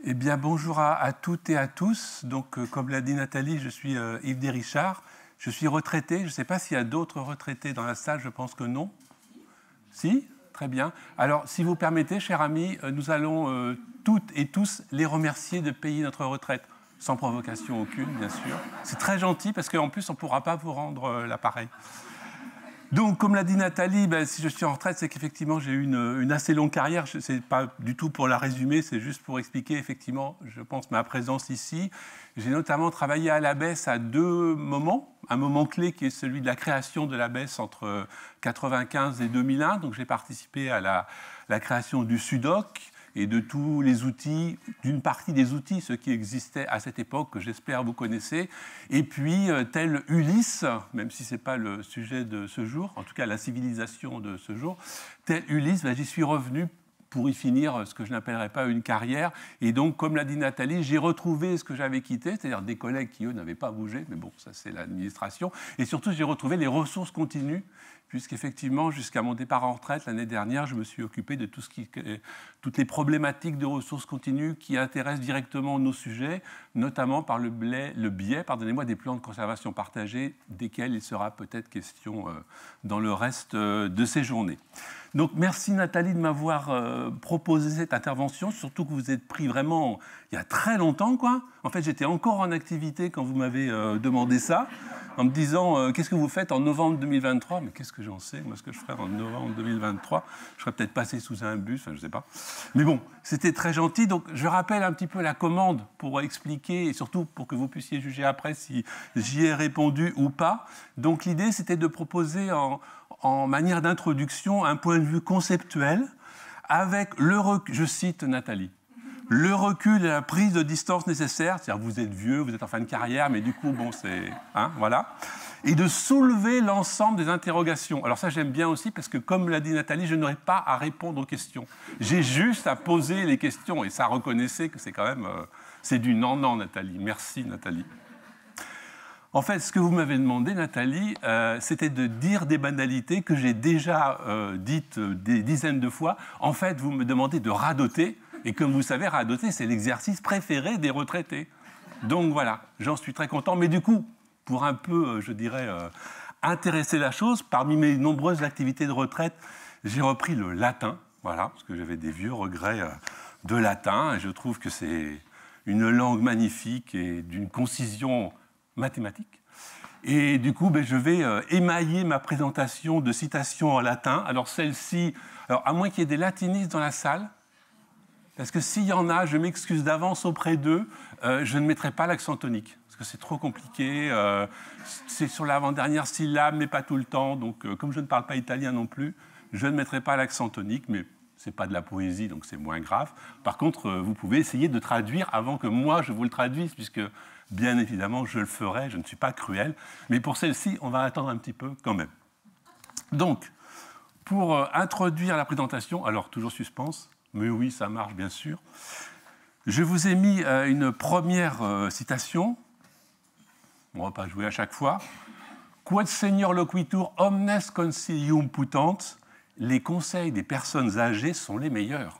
Eh bien, bonjour à toutes et à tous. Donc, comme l'a dit Nathalie, je suis Yves Desrichard. Je suis retraité. Je ne sais pas s'il y a d'autres retraités dans la salle. Je pense que non. Si? Très bien. Alors, si vous permettez, chers amis, nous allons toutes et tous les remercier de payer notre retraite. Sans provocation aucune, bien sûr. C'est très gentil parce qu'en plus, on ne pourra pas vous rendre l'appareil. Donc, comme l'a dit Nathalie, si je suis en retraite, c'est qu'effectivement, j'ai eu une assez longue carrière. Ce n'est pas du tout pour la résumer, c'est juste pour expliquer, effectivement, je pense, ma présence ici. J'ai notamment travaillé à l'ABES à deux moments. Un moment clé qui est celui de la création de l'ABES entre 1995 et 2001. Donc, j'ai participé à la création du SUDOC et de tous les outils, d'une partie des outils, ceux qui existaient à cette époque, que j'espère vous connaissez. Et puis, tel Ulysse, même si ce n'est pas le sujet de ce jour, en tout cas la civilisation de ce jour, tel Ulysse, j'y suis revenu pour y finir ce que je n'appellerais pas une carrière. Et donc, comme l'a dit Nathalie, j'ai retrouvé ce que j'avais quitté, c'est-à-dire des collègues qui, eux, n'avaient pas bougé, mais bon, ça c'est l'administration. Et surtout, j'ai retrouvé les ressources continues, puisqu'effectivement, jusqu'à mon départ en retraite, l'année dernière, je me suis occupé de toutes les problématiques de ressources continues qui intéressent directement nos sujets, notamment par le biais des plans de conservation partagés, desquels il sera peut-être question dans le reste de ces journées. Donc, merci Nathalie de m'avoir proposé cette intervention, surtout que vous êtes pris vraiment il y a très longtemps, quoi. En fait, j'étais encore en activité quand vous m'avez demandé ça, en me disant qu'est-ce que vous faites en novembre 2023 ? Mais qu'est-ce que j'en sais, moi, ce que je ferai en novembre 2023 ? Je serais peut-être passé sous un bus, je ne sais pas. Mais bon, c'était très gentil. Donc, je rappelle un petit peu la commande pour expliquer et surtout pour que vous puissiez juger après si j'y ai répondu ou pas. Donc, l'idée, c'était de proposer en manière d'introduction un point de vue conceptuel avec le recul, je cite Nathalie, le recul et la prise de distance nécessaire, c'est-à-dire vous êtes vieux, vous êtes en fin de carrière, mais du coup, bon, c'est... voilà. Et de soulever l'ensemble des interrogations. Alors ça, j'aime bien aussi, parce que comme l'a dit Nathalie, je n'aurai pas à répondre aux questions. J'ai juste à poser les questions. Et ça, reconnaissez que c'est quand même... c'est du non-non, Nathalie. Merci, Nathalie. En fait, ce que vous m'avez demandé, Nathalie, c'était de dire des banalités que j'ai déjà dites des dizaines de fois. En fait, vous me demandez de radoter. Et comme vous savez, radoter, c'est l'exercice préféré des retraités. Donc voilà, j'en suis très content. Mais du coup, pour un peu, je dirais, intéresser la chose, parmi mes nombreuses activités de retraite, j'ai repris le latin. Voilà, parce que j'avais des vieux regrets de latin. Et je trouve que c'est une langue magnifique et d'une concision mathématique. Et du coup, je vais émailler ma présentation de citations en latin. Alors celle-ci, à moins qu'il y ait des latinistes dans la salle, parce que s'il y en a, je m'excuse d'avance auprès d'eux, je ne mettrai pas l'accent tonique, parce que c'est trop compliqué. C'est sur l'avant-dernière syllabe, mais pas tout le temps. Donc, comme je ne parle pas italien non plus, je ne mettrai pas l'accent tonique, mais ce n'est pas de la poésie, donc c'est moins grave. Par contre, vous pouvez essayer de traduire avant que moi, je vous le traduise, puisque, bien évidemment, je le ferai, je ne suis pas cruel. Mais pour celle-ci, on va attendre un petit peu quand même. Donc, pour introduire la présentation, alors toujours suspense, mais oui, ça marche, bien sûr. Je vous ai mis une première citation. On ne va pas jouer à chaque fois. Quod senior loquitur omnes consilium putant. Les conseils des personnes âgées sont les meilleurs.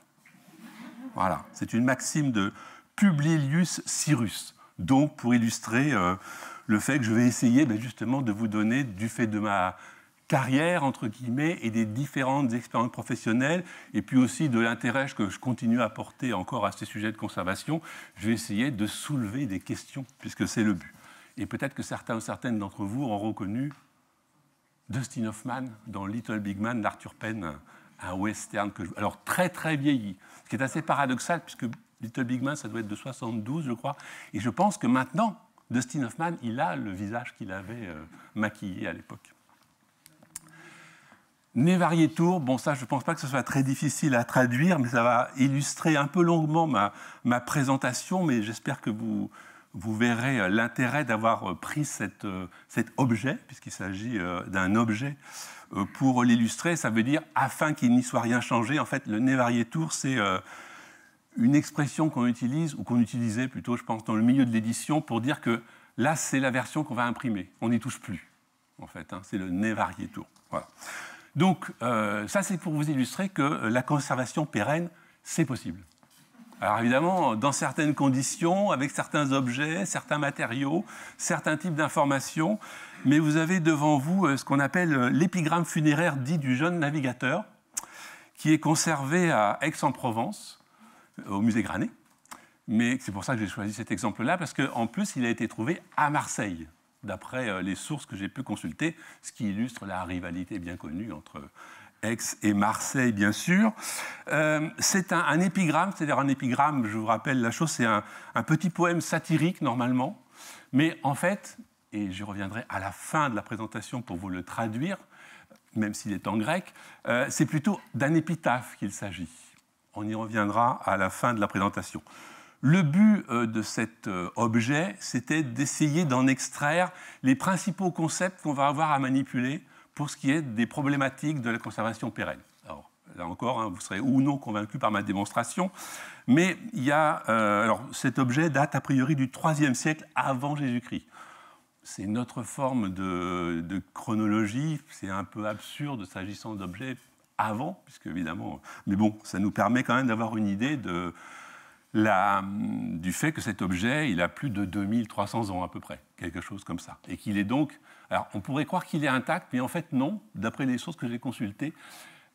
Voilà, c'est une maxime de Publilius Cyrus. Donc, pour illustrer le fait que je vais essayer justement de vous donner, du fait de ma carrière, entre guillemets, et des différentes expériences professionnelles, et puis aussi de l'intérêt que je continue à porter encore à ces sujets de conservation, je vais essayer de soulever des questions, puisque c'est le but. Et peut-être que certains ou certaines d'entre vous ont reconnu Dustin Hoffman dans Little Big Man d'Arthur Penn, un western alors très très vieilli, ce qui est assez paradoxal, puisque Little Big Man, ça doit être de 72, je crois, et je pense que maintenant, Dustin Hoffman, il a le visage qu'il avait maquillé à l'époque. Ne varietur, bon ça je ne pense pas que ce soit très difficile à traduire, mais ça va illustrer un peu longuement ma présentation, mais j'espère que vous verrez l'intérêt d'avoir pris cet objet, puisqu'il s'agit d'un objet, pour l'illustrer. Ça veut dire, afin qu'il n'y soit rien changé, en fait le ne varietur, c'est une expression qu'on utilise, ou qu'on utilisait plutôt, je pense, dans le milieu de l'édition, pour dire que là c'est la version qu'on va imprimer, on n'y touche plus, en fait, c'est le ne varietur. Voilà. Donc, ça, c'est pour vous illustrer que la conservation pérenne, c'est possible. Alors évidemment, dans certaines conditions, avec certains objets, certains matériaux, certains types d'informations, mais vous avez devant vous ce qu'on appelle l'épigramme funéraire dit du jeune navigateur, qui est conservé à Aix-en-Provence, au musée Granet. Mais c'est pour ça que j'ai choisi cet exemple-là, parce qu'en plus, il a été trouvé à Marseille, d'après les sources que j'ai pu consulter, ce qui illustre la rivalité bien connue entre Aix et Marseille, bien sûr. C'est un épigramme, c'est-à-dire un épigramme, je vous rappelle la chose, c'est un petit poème satirique, normalement, mais en fait, et je reviendrai à la fin de la présentation pour vous le traduire, même s'il est en grec, c'est plutôt d'un épitaphe qu'il s'agit. On y reviendra à la fin de la présentation. Le but de cet objet, c'était d'essayer d'en extraire les principaux concepts qu'on va avoir à manipuler pour ce qui est des problématiques de la conservation pérenne. Alors, là encore, vous serez ou non convaincu par ma démonstration, mais il y a, alors, cet objet date a priori du IIIe siècle avant Jésus-Christ. C'est notre forme de chronologie, c'est un peu absurde s'agissant d'objets avant, puisque évidemment, mais bon, ça nous permet quand même d'avoir une idée du fait que cet objet, il a plus de 2300 ans à peu près, quelque chose comme ça. Et qu'il est donc... Alors, on pourrait croire qu'il est intact, mais en fait, non. D'après les sources que j'ai consultées,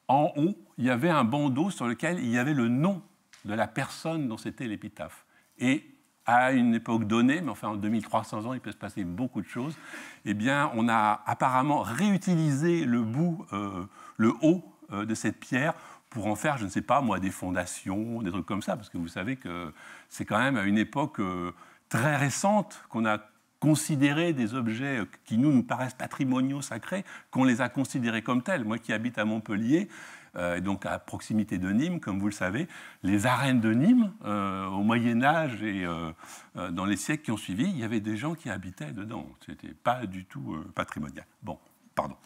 en haut, il y avait un bandeau sur lequel il y avait le nom de la personne dont c'était l'épitaphe. Et à une époque donnée, mais enfin en 2300 ans, il peut se passer beaucoup de choses, eh bien, on a apparemment réutilisé le bout, le haut de cette pierre pour en faire, je ne sais pas moi, des fondations, des trucs comme ça, parce que vous savez que c'est quand même à une époque très récente qu'on a considéré des objets qui nous paraissent patrimoniaux sacrés, qu'on les a considérés comme tels. Moi qui habite à Montpellier, donc à proximité de Nîmes, comme vous le savez, les arènes de Nîmes, au Moyen-Âge et dans les siècles qui ont suivi, il y avait des gens qui habitaient dedans. Ce n'était pas du tout patrimonial. Bon, pardon.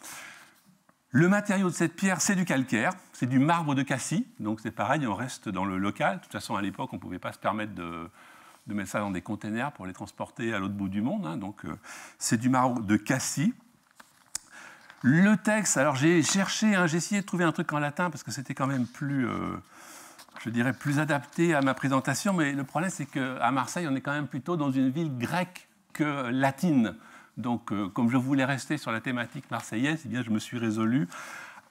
Le matériau de cette pierre, c'est du calcaire, c'est du marbre de Cassis, donc c'est pareil, on reste dans le local. De toute façon, à l'époque, on ne pouvait pas se permettre de mettre ça dans des containers pour les transporter à l'autre bout du monde, hein, donc c'est du marbre de Cassis. Le texte, alors j'ai cherché, j'ai essayé de trouver un truc en latin, parce que c'était quand même plus, je dirais, plus adapté à ma présentation, mais le problème, c'est qu'à Marseille, on est quand même plutôt dans une ville grecque que latine. Donc, comme je voulais rester sur la thématique marseillaise, eh bien, je me suis résolu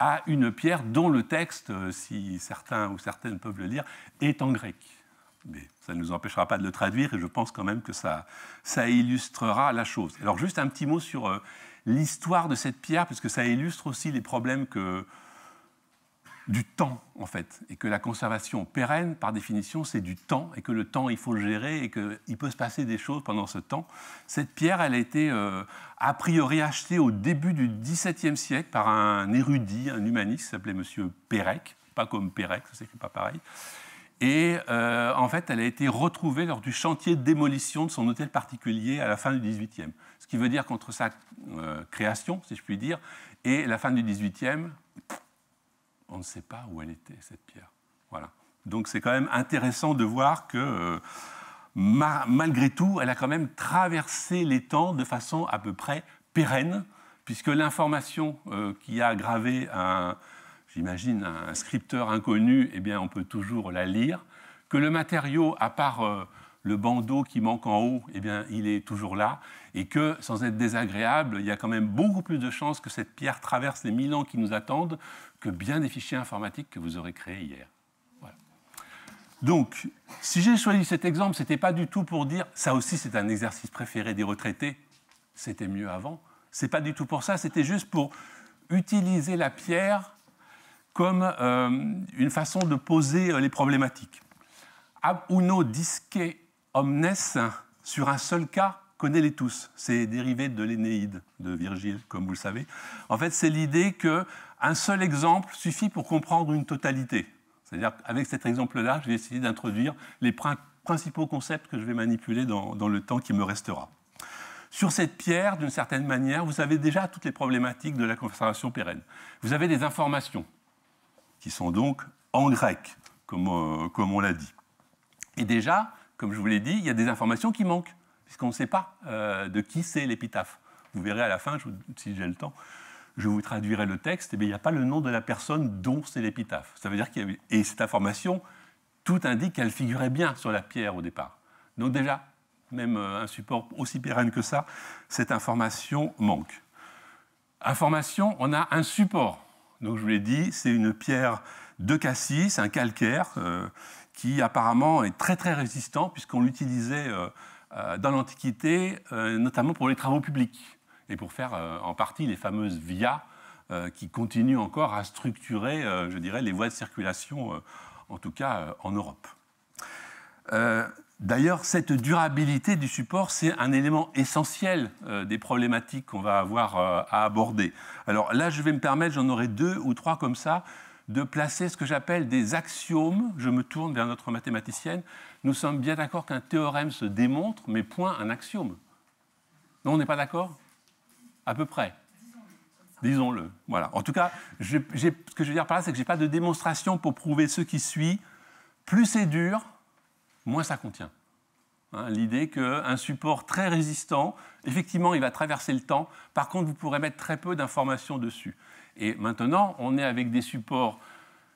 à une pierre dont le texte, si certains ou certaines peuvent le lire, est en grec. Mais ça ne nous empêchera pas de le traduire et je pense quand même que ça illustrera la chose. Alors, juste un petit mot sur l'histoire de cette pierre, parce que ça illustre aussi les problèmes du temps, en fait, et que la conservation pérenne, par définition, c'est du temps, et que le temps, il faut le gérer, et qu'il peut se passer des choses pendant ce temps. Cette pierre, elle a été, a priori, achetée au début du XVIIe siècle par un érudit, un humaniste, qui s'appelait M. Pérec, pas comme Pérec, ça s'écrit pas pareil. Et en fait, elle a été retrouvée lors du chantier de démolition de son hôtel particulier à la fin du XVIIIe. Ce qui veut dire qu'entre sa création, si je puis dire, et la fin du XVIIIe, on ne sait pas où elle était, cette pierre. Voilà. Donc c'est quand même intéressant de voir que, malgré tout, elle a quand même traversé les temps de façon à peu près pérenne, puisque l'information qui a gravé j'imagine, un scripteur inconnu, eh bien, on peut toujours la lire, que le matériau, à part le bandeau qui manque en haut, eh bien, il est toujours là, et que, sans être désagréable, il y a quand même beaucoup plus de chances que cette pierre traverse les 1000 ans qui nous attendent que bien des fichiers informatiques que vous aurez créés hier. Voilà. Donc, si j'ai choisi cet exemple, ce n'était pas du tout pour dire, ça aussi c'est un exercice préféré des retraités, c'était mieux avant, ce n'est pas du tout pour ça, c'était juste pour utiliser la pierre comme une façon de poser les problématiques. Ab uno disque omnes, sur un seul cas, connaît-les tous. C'est dérivé de l'Énéide de Virgile, comme vous le savez. En fait, c'est l'idée qu'un seul exemple suffit pour comprendre une totalité. C'est-à-dire qu'avec cet exemple-là, je vais essayer d'introduire les principaux concepts que je vais manipuler dans le temps qui me restera. Sur cette pierre, d'une certaine manière, vous avez déjà toutes les problématiques de la conservation pérenne. Vous avez des informations qui sont donc en grec, comme on l'a dit. Et déjà, comme je vous l'ai dit, il y a des informations qui manquent, puisqu'on ne sait pas de qui c'est l'épitaphe. Vous verrez à la fin, si j'ai le temps, je vous traduirai le texte, et bien, il n'y a pas le nom de la personne dont c'est l'épitaphe. Ça veut dire qu'il y a, et cette information, tout indique qu'elle figurait bien sur la pierre au départ. Donc déjà, même un support aussi pérenne que ça, cette information manque. Information, on a un support. Donc je vous l'ai dit, c'est une pierre de cassis, un calcaire, qui apparemment est très très résistant, puisqu'on l'utilisait dans l'Antiquité, notamment pour les travaux publics, et pour faire en partie les fameuses vias qui continuent encore à structurer, je dirais, les voies de circulation, en tout cas en Europe. D'ailleurs, cette durabilité du support, c'est un élément essentiel des problématiques qu'on va avoir à aborder. Alors là, je vais me permettre, j'en aurai 2 ou 3 comme ça, de placer ce que j'appelle des axiomes. Je me tourne vers notre mathématicienne. Nous sommes bien d'accord qu'un théorème se démontre, mais point un axiome. Non, on n'est pas d'accord? À peu près. Disons-le. Voilà. En tout cas, ce que je veux dire par là, c'est que je n'ai pas de démonstration pour prouver ce qui suit. Plus c'est dur, moins ça contient. Hein, l'idée qu'un support très résistant, effectivement, il va traverser le temps. Par contre, vous pourrez mettre très peu d'informations dessus. Et maintenant, on est avec des supports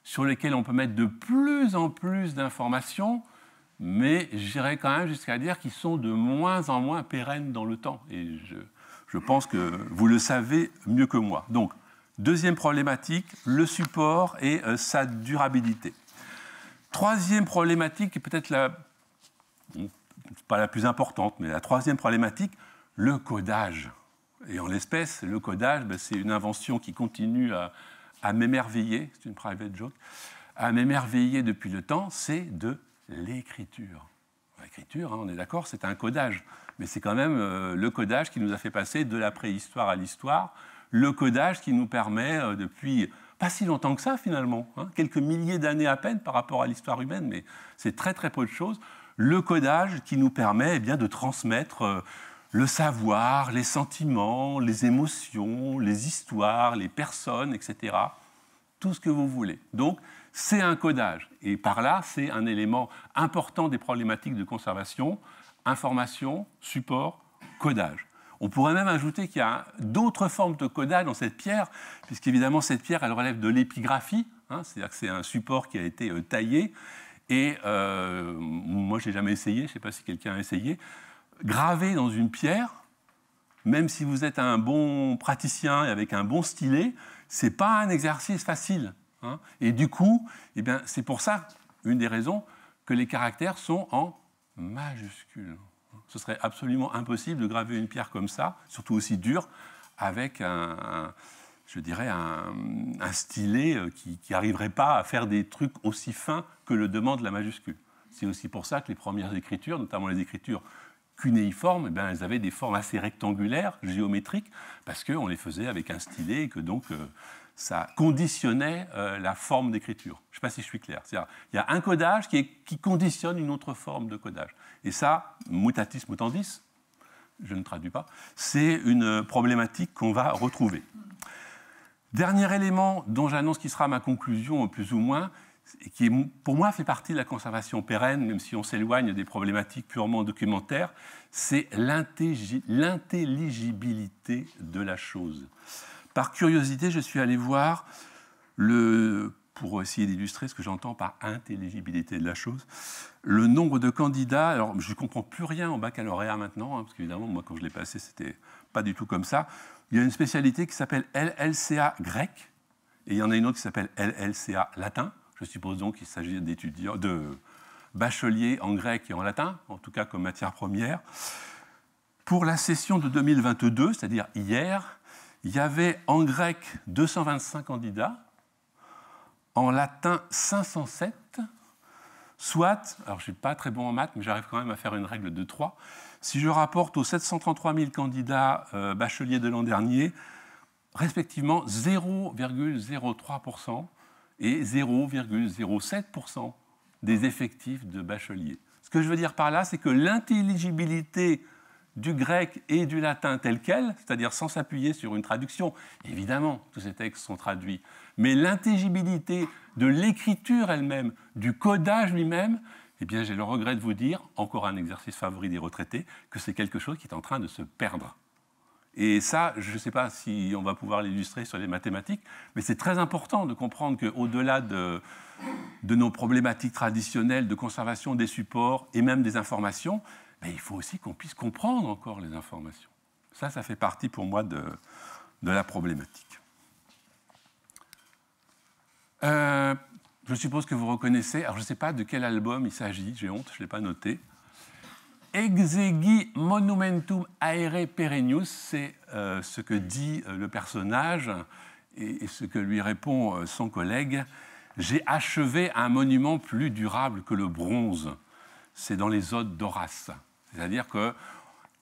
sur lesquels on peut mettre de plus en plus d'informations, mais j'irais quand même jusqu'à dire qu'ils sont de moins en moins pérennes dans le temps. Et je pense que vous le savez mieux que moi. Donc, deuxième problématique, le support et sa durabilité. Troisième problématique, et peut-être pas la plus importante, mais la troisième problématique, le codage. Et en l'espèce, le codage, c'est une invention qui continue à m'émerveiller, c'est une private joke, à m'émerveiller depuis le temps, c'est de l'écriture. L'écriture, hein, on est d'accord, c'est un codage, mais c'est quand même le codage qui nous a fait passer de la préhistoire à l'histoire, le codage qui nous permet depuis pas si longtemps que ça finalement, hein, quelques milliers d'années à peine par rapport à l'histoire humaine, mais c'est très très peu de choses, le codage qui nous permet de transmettre le savoir, les sentiments, les émotions, les histoires, les personnes, etc. Tout ce que vous voulez. Donc, c'est un codage. Et par là, c'est un élément important des problématiques de conservation. Information, support, codage. On pourrait même ajouter qu'il y a d'autres formes de codage dans cette pierre, puisqu'évidemment, cette pierre, elle relève de l'épigraphie. Hein, c'est-à-dire que c'est un support qui a été taillé. Et moi, je n'ai jamais essayé, je ne sais pas si quelqu'un a essayé. Graver dans une pierre, même si vous êtes un bon praticien et avec un bon stylet, ce n'est pas un exercice facile. Hein. Et du coup, c'est pour ça, une des raisons, que les caractères sont en majuscules. Ce serait absolument impossible de graver une pierre comme ça, surtout aussi dure, avec un stylet qui n'arriverait pas à faire des trucs aussi fins que le demande la majuscule. C'est aussi pour ça que les premières écritures, notamment les écritures cunéiformes, elles avaient des formes assez rectangulaires, géométriques, parce qu'on les faisait avec un stylet et que donc ça conditionnait la forme d'écriture. Je ne sais pas si je suis clair. C'est-à-dire, il y a un codage qui conditionne une autre forme de codage. Et ça, mutatis mutandis, je ne traduis pas, c'est une problématique qu'on va retrouver. Dernier élément dont j'annonce qui sera ma conclusion, plus ou moins, et qui, pour moi, fait partie de la conservation pérenne, même si on s'éloigne des problématiques purement documentaires, c'est l'intelligibilité de la chose. Par curiosité, je suis allé voir, pour essayer d'illustrer ce que j'entends par intelligibilité de la chose, le nombre de candidats. Alors, je ne comprends plus rien au baccalauréat maintenant, hein, parce qu'évidemment, moi, quand je l'ai passé, c'était pas du tout comme ça. Il y a une spécialité qui s'appelle LLCA grec, et il y en a une autre qui s'appelle LLCA latin. Je suppose donc qu'il s'agit d'étudiants, de bacheliers en grec et en latin, en tout cas comme matière première. Pour la session de 2022, c'est-à-dire hier, il y avait en grec 225 candidats, en latin 507, soit, alors je ne suis pas très bon en maths, mais j'arrive quand même à faire une règle de 3. Si je rapporte aux 733 000 candidats bacheliers de l'an dernier, respectivement 0,03% et 0,07% des effectifs de bacheliers. Ce que je veux dire par là, c'est que l'intelligibilité du grec et du latin tel quel, c'est-à-dire sans s'appuyer sur une traduction, évidemment, tous ces textes sont traduits, mais l'intelligibilité de l'écriture elle-même, du codage lui-même, eh bien, j'ai le regret de vous dire, encore un exercice favori des retraités, que c'est quelque chose qui est en train de se perdre. Et ça, je ne sais pas si on va pouvoir l'illustrer sur les mathématiques, mais c'est très important de comprendre qu'au-delà de nos problématiques traditionnelles de conservation des supports et même des informations, il faut aussi qu'on puisse comprendre encore les informations. Ça fait partie pour moi de la problématique. Je suppose que vous reconnaissez, alors je ne sais pas de quel album il s'agit, j'ai honte, je ne l'ai pas noté. Exegi monumentum aere perennius, c'est ce que dit le personnage et ce que lui répond son collègue. J'ai achevé un monument plus durable que le bronze. C'est dans les odes d'Horace. C'est-à-dire que,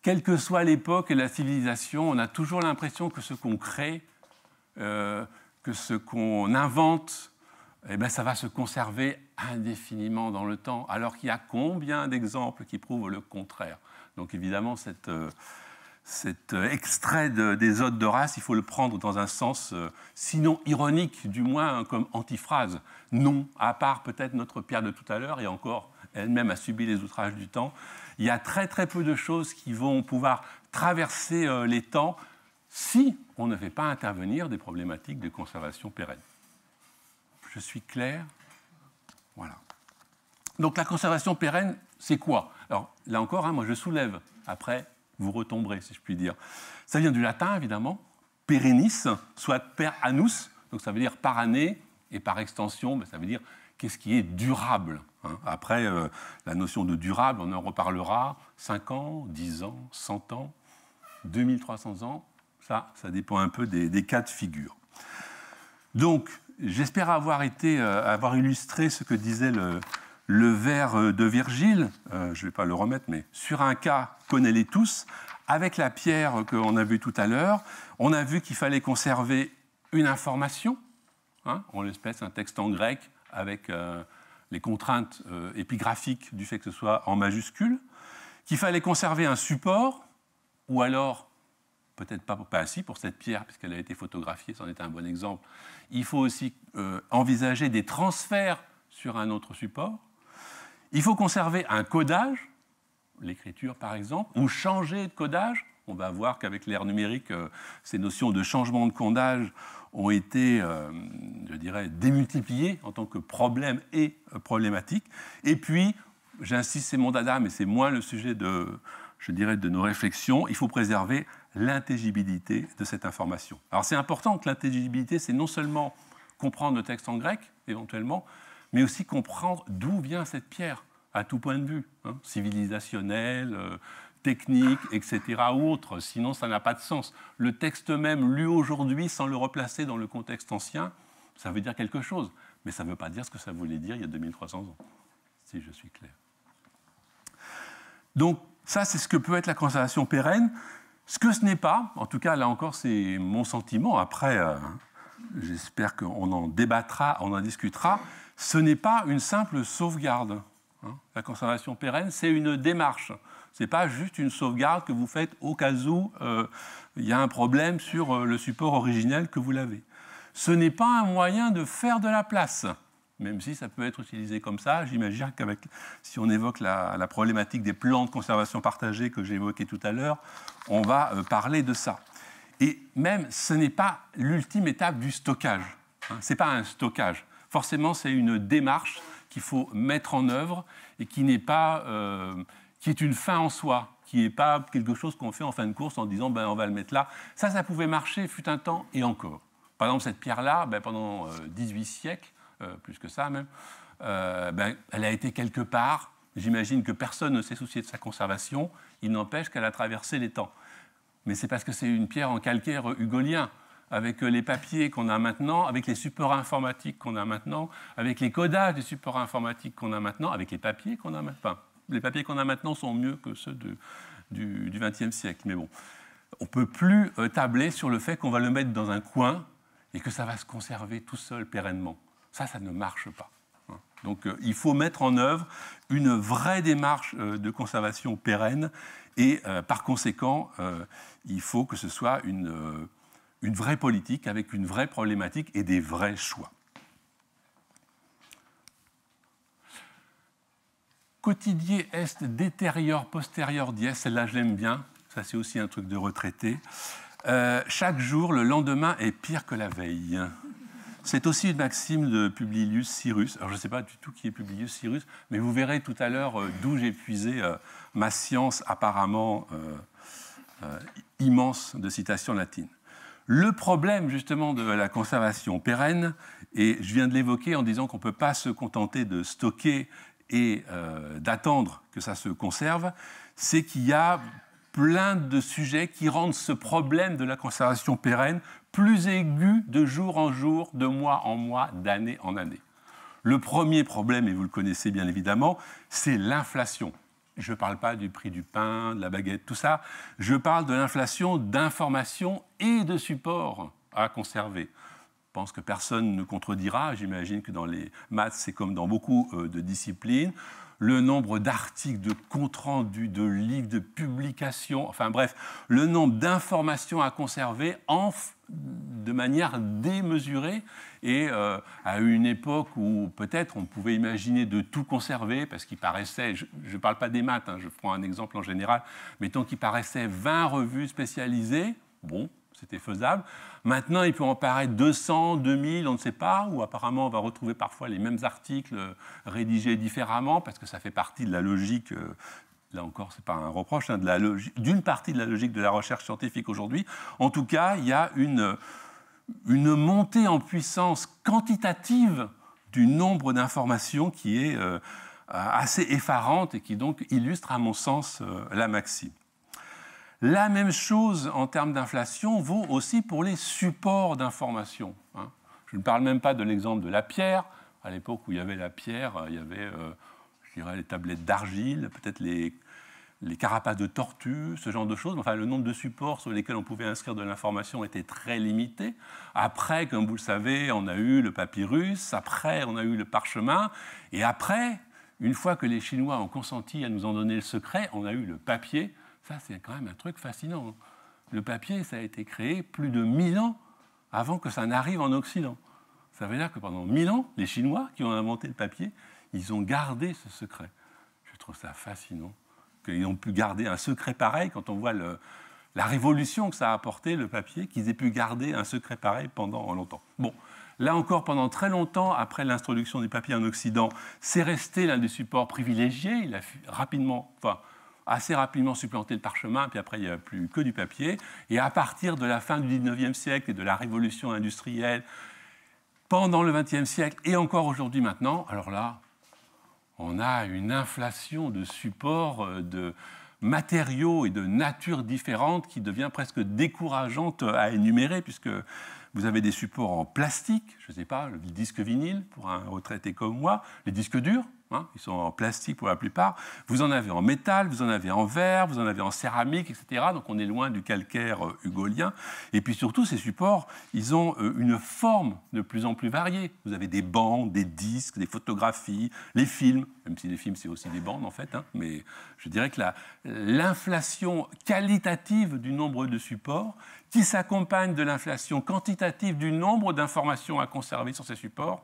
quelle que soit l'époque et la civilisation, on a toujours l'impression que ce qu'on crée, que ce qu'on invente, ça va se conserver indéfiniment dans le temps, alors qu'il y a combien d'exemples qui prouvent le contraire. Donc évidemment, cet extrait des odes d'Horace, il faut le prendre dans un sens, sinon ironique, du moins comme antiphrase. Non, à part peut-être notre Pierre de tout à l'heure, et encore, elle-même a subi les outrages du temps, il y a très très peu de choses qui vont pouvoir traverser les temps si on ne fait pas intervenir des problématiques de conservation pérenne. Je suis clair ? Voilà. Donc la conservation pérenne, c'est quoi ? Alors là encore, moi je soulève, après vous retomberez si je puis dire. Ça vient du latin évidemment, perennis, soit per annus, donc ça veut dire par année, et par extension, ça veut dire qu'est-ce qui est durable. Après, la notion de durable, on en reparlera, 5 ans, 10 ans, 100 ans, 2300 ans, ça dépend un peu des cas de figure. Donc, j'espère avoir illustré ce que disait le vers de Virgile, je ne vais pas le remettre, mais sur un cas, connais-les tous, avec la pierre qu'on a vue tout à l'heure, on a vu qu'il fallait conserver une information, en l'espèce un texte en grec avec les contraintes épigraphiques du fait que ce soit en majuscule, qu'il fallait conserver un support, ou alors, peut-être pas ainsi pour cette pierre, puisqu'elle a été photographiée, c'en est un bon exemple, il faut aussi envisager des transferts sur un autre support. Il faut conserver un codage, l'écriture par exemple, ou changer de codage. On va voir qu'avec l'ère numérique, ces notions de changement de codage ont été, je dirais, démultipliées en tant que problème et problématique. Et puis, j'insiste, c'est mon dada, mais c'est moins le sujet de nos réflexions, il faut préserver l'intelligibilité de cette information. Alors c'est important que l'intelligibilité, c'est non seulement comprendre le texte en grec, éventuellement, mais aussi comprendre d'où vient cette pierre, à tout point de vue, civilisationnel, technique, etc., ou autre. Sinon, ça n'a pas de sens. Le texte même, lu aujourd'hui, sans le replacer dans le contexte ancien, ça veut dire quelque chose, mais ça ne veut pas dire ce que ça voulait dire il y a 2300 ans, si je suis clair. Donc, ça, c'est ce que peut être la conservation pérenne. Ce que ce n'est pas, en tout cas, là encore, c'est mon sentiment. Après, j'espère qu'on en débattra, on en discutera. Ce n'est pas une simple sauvegarde. La conservation pérenne, c'est une démarche. Ce n'est pas juste une sauvegarde que vous faites au cas où il y a un problème sur le support originel que vous l'avez. Ce n'est pas un moyen de faire de la place. Même si ça peut être utilisé comme ça, j'imagine si on évoque la problématique des plans de conservation partagés que j'ai évoqués tout à l'heure, on va parler de ça. Et même, ce n'est pas l'ultime étape du stockage. Ce n'est pas un stockage. Forcément, c'est une démarche qu'il faut mettre en œuvre et qui est une fin en soi, qui n'est pas quelque chose qu'on fait en fin de course en disant on va le mettre là. Ça pouvait marcher, fut un temps et encore. Par exemple, cette pierre-là, pendant 18 siècles, plus que ça même, elle a été quelque part. J'imagine que personne ne s'est soucié de sa conservation. Il n'empêche qu'elle a traversé les temps. Mais c'est parce que c'est une pierre en calcaire hugolien, avec les papiers qu'on a maintenant, avec les supports informatiques qu'on a maintenant, avec les codages des supports informatiques qu'on a maintenant, avec les papiers qu'on a maintenant. Les papiers qu'on a maintenant sont mieux que ceux du XXe siècle. Mais bon, on ne peut plus tabler sur le fait qu'on va le mettre dans un coin et que ça va se conserver tout seul pérennement. Ça ne marche pas. Donc il faut mettre en œuvre une vraie démarche de conservation pérenne et par conséquent, il faut que ce soit une vraie politique avec une vraie problématique et des vrais choix. Quotidie est déterior posterior dies, celle-là je l'aime bien, Ça, c'est aussi un truc de retraité. Chaque jour, le lendemain est pire que la veille. C'est aussi une maxime de Publius Cyrus. Alors, je ne sais pas du tout qui est Publius Cyrus, mais vous verrez tout à l'heure d'où j'ai puisé ma science apparemment immense de citations latines. Le problème, justement, de la conservation pérenne, et je viens de l'évoquer en disant qu'on ne peut pas se contenter de stocker et d'attendre que ça se conserve, c'est qu'il y a plein de sujets qui rendent ce problème de la conservation pérenne plus aigu de jour en jour, de mois en mois, d'année en année. Le premier problème, et vous le connaissez bien évidemment, c'est l'inflation. Je ne parle pas du prix du pain, de la baguette, tout ça. Je parle de l'inflation d'informations et de supports à conserver. Je pense que personne ne contredira. J'imagine que dans les maths, c'est comme dans beaucoup de disciplines. Le nombre d'articles, de comptes rendus, de livres, de publications, enfin bref, le nombre d'informations à conserver de manière démesurée. Et à une époque où peut-être on pouvait imaginer de tout conserver, parce qu'il paraissait, je ne parle pas des maths, hein, je prends un exemple en général, mettons qu'il paraissait 20 revues spécialisées, bon, c'était faisable. Maintenant, il peut en paraître 200, 2000, on ne sait pas, ou apparemment on va retrouver parfois les mêmes articles rédigés différemment, parce que ça fait partie de la logique, là encore, ce n'est pas un reproche, hein, d'une partie de la logique de la recherche scientifique aujourd'hui. En tout cas, il y a une montée en puissance quantitative du nombre d'informations qui est assez effarante et qui donc illustre, à mon sens, la maxime. La même chose en termes d'inflation vaut aussi pour les supports d'information. Je ne parle même pas de l'exemple de la pierre. À l'époque où il y avait la pierre, il y avait, je dirais, les tablettes d'argile, peut-être les carapaces de tortue, ce genre de choses. Enfin, le nombre de supports sur lesquels on pouvait inscrire de l'information était très limité. Après, comme vous le savez, on a eu le papyrus, après, on a eu le parchemin, et après, une fois que les Chinois ont consenti à nous en donner le secret, on a eu le papier. Ça, c'est quand même un truc fascinant. Le papier, ça a été créé plus de 1000 ans avant que ça n'arrive en Occident. Ça veut dire que pendant 1000 ans, les Chinois qui ont inventé le papier, ils ont gardé ce secret. Je trouve ça fascinant qu'ils ont pu garder un secret pareil quand on voit la révolution que ça a apporté, le papier, qu'ils aient pu garder un secret pareil pendant longtemps. Bon, là encore, pendant très longtemps, après l'introduction du papier en Occident, c'est resté l'un des supports privilégiés. Il a assez rapidement supplanté le parchemin, puis après, il n'y a plus que du papier. Et à partir de la fin du XIXe siècle et de la révolution industrielle, pendant le XXe siècle et encore aujourd'hui maintenant, alors là, on a une inflation de supports, de matériaux et de natures différentes qui devient presque décourageante à énumérer, puisque vous avez des supports en plastique, je ne sais pas, le disque vinyle pour un retraité comme moi, les disques durs, ils sont en plastique pour la plupart, vous en avez en métal, vous en avez en verre, vous en avez en céramique, etc. Donc on est loin du calcaire hugolien. Et puis surtout, ces supports, ils ont une forme de plus en plus variée. Vous avez des bandes, des disques, des photographies, les films, même si les films, c'est aussi des bandes en fait, mais je dirais que l'inflation qualitative du nombre de supports qui s'accompagne de l'inflation quantitative du nombre d'informations à conserver sur ces supports,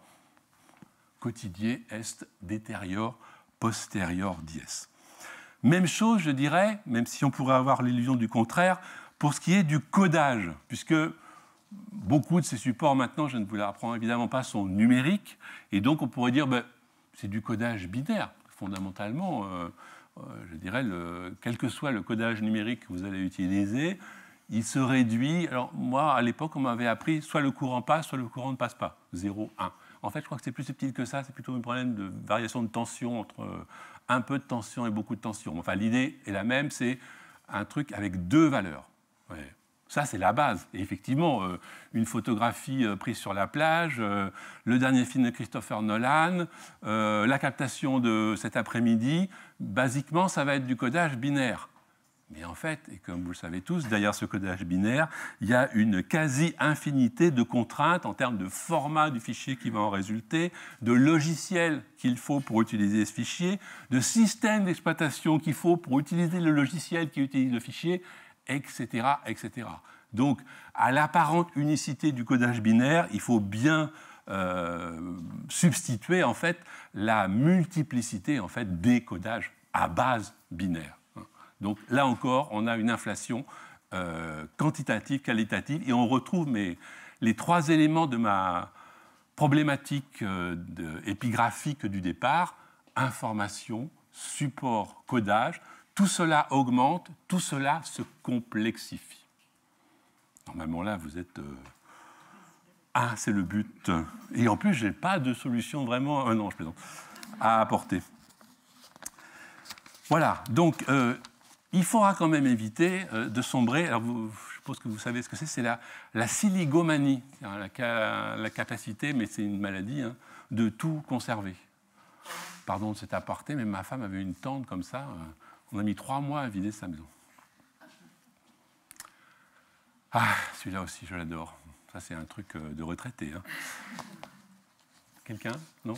quotidie est déterior posterior dies. Même chose, je dirais, même si on pourrait avoir l'illusion du contraire, pour ce qui est du codage, puisque beaucoup de ces supports maintenant, je ne vous l'apprends évidemment pas, sont numériques, et donc on pourrait dire c'est du codage binaire, fondamentalement. Je dirais, quel que soit le codage numérique que vous allez utiliser, il se réduit. Alors moi, à l'époque, on m'avait appris soit le courant passe, soit le courant ne passe pas, 0, 1. En fait, je crois que c'est plus subtil que ça, c'est plutôt un problème de variation de tension entre un peu de tension et beaucoup de tension. Enfin, l'idée est la même, c'est un truc avec deux valeurs. Ouais. Ça, c'est la base. Et effectivement, une photographie prise sur la plage, le dernier film de Christopher Nolan, la captation de cet après-midi, basiquement, ça va être du codage binaire. Mais en fait, et comme vous le savez tous, derrière ce codage binaire, il y a une quasi-infinité de contraintes en termes de format du fichier qui va en résulter, de logiciels qu'il faut pour utiliser ce fichier, de systèmes d'exploitation qu'il faut pour utiliser le logiciel qui utilise le fichier, etc., etc. Donc, à l'apparente unicité du codage binaire, il faut bien substituer en fait la multiplicité en fait des codages à base binaire. Donc là encore, on a une inflation quantitative, qualitative, et on retrouve les trois éléments de ma problématique épigraphique du départ, information, support, codage, tout cela augmente, tout cela se complexifie. Normalement là, vous êtes... c'est le but. Et en plus, je n'ai pas de solution vraiment... non, je plaisante. À apporter. Voilà, donc il faudra quand même éviter de sombrer. Alors, je suppose que vous savez ce que c'est la siligomanie, la capacité, mais c'est une maladie, hein, de tout conserver. Pardon de cet aparté, mais ma femme avait une tante comme ça. On a mis 3 mois à vider sa maison. Celui-là aussi, je l'adore. Ça, c'est un truc de retraité. Hein. Quelqu'un? Non?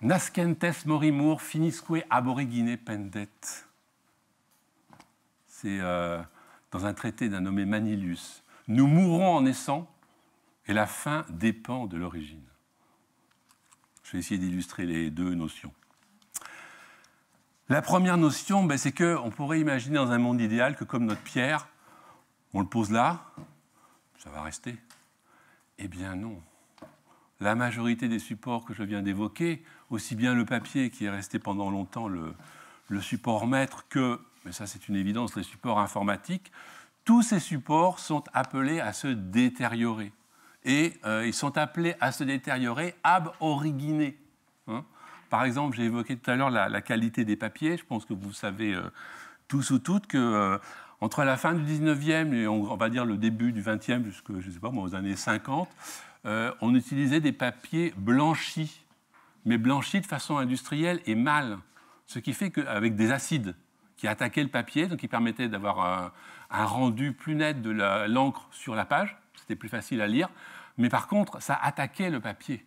Nascentes morimur finisque aborigine pendet. C'est dans un traité d'un nommé Manilius. Nous mourrons en naissant et la fin dépend de l'origine. Je vais essayer d'illustrer les deux notions. La première notion, c'est qu'on pourrait imaginer dans un monde idéal que comme notre pierre, on le pose là, ça va rester. Eh bien non. La majorité des supports que je viens d'évoquer, aussi bien le papier qui est resté pendant longtemps le support maître que, mais ça c'est une évidence, les supports informatiques, tous ces supports sont appelés à se détériorer. Et ils sont appelés à se détériorer ab origine. Hein. Par exemple, j'ai évoqué tout à l'heure la qualité des papiers. Je pense que vous savez tous ou toutes que entre la fin du 19e et on va dire le début du 20e jusqu'aux, je sais pas moi, aux années 50, on utilisait des papiers blanchis, mais blanchis de façon industrielle et mal. Ce qui fait qu'avec des acides qui attaquaient le papier, donc qui permettaient d'avoir un rendu plus net de l'encre sur la page, c'était plus facile à lire, mais par contre, ça attaquait le papier.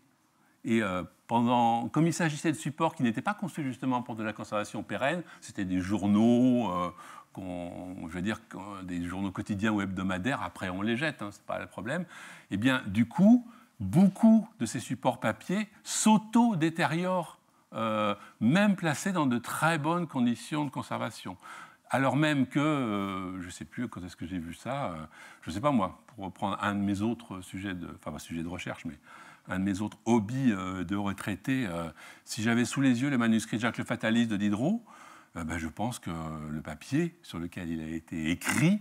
Et comme il s'agissait de supports qui n'étaient pas conçus justement pour de la conservation pérenne, c'était des journaux, des journaux quotidiens ou hebdomadaires, après on les jette, hein, c'est pas le problème. Et bien, du coup, beaucoup de ces supports papier s'auto-détériorent, même placés dans de très bonnes conditions de conservation. Alors même que, je ne sais plus quand est-ce que j'ai vu ça, je ne sais pas moi, pour reprendre un de mes autres sujets pas sujet de recherche, mais un de mes autres hobbies de retraité, si j'avais sous les yeux les manuscrits de Jacques le Fataliste de Diderot, je pense que le papier sur lequel il a été écrit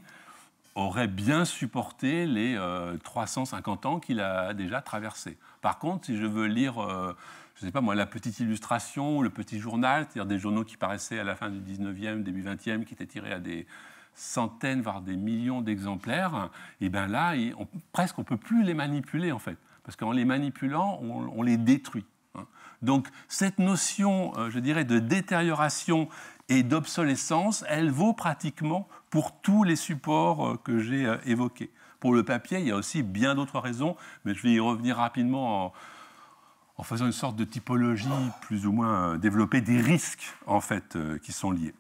aurait bien supporté les 350 ans qu'il a déjà traversés. Par contre, si je veux lire, je ne sais pas moi, la petite illustration, le petit journal, c'est-à-dire des journaux qui paraissaient à la fin du 19e, début 20e, qui étaient tirés à des centaines, voire des millions d'exemplaires, et bien là, presque on ne peut plus les manipuler en fait. Parce qu'en les manipulant, on les détruit. Hein. Donc cette notion, je dirais, de détérioration et d'obsolescence, elle vaut pratiquement pour tous les supports que j'ai évoqués. Pour le papier, il y a aussi bien d'autres raisons, mais je vais y revenir rapidement en faisant une sorte de typologie plus ou moins développée des risques en fait, qui sont liés.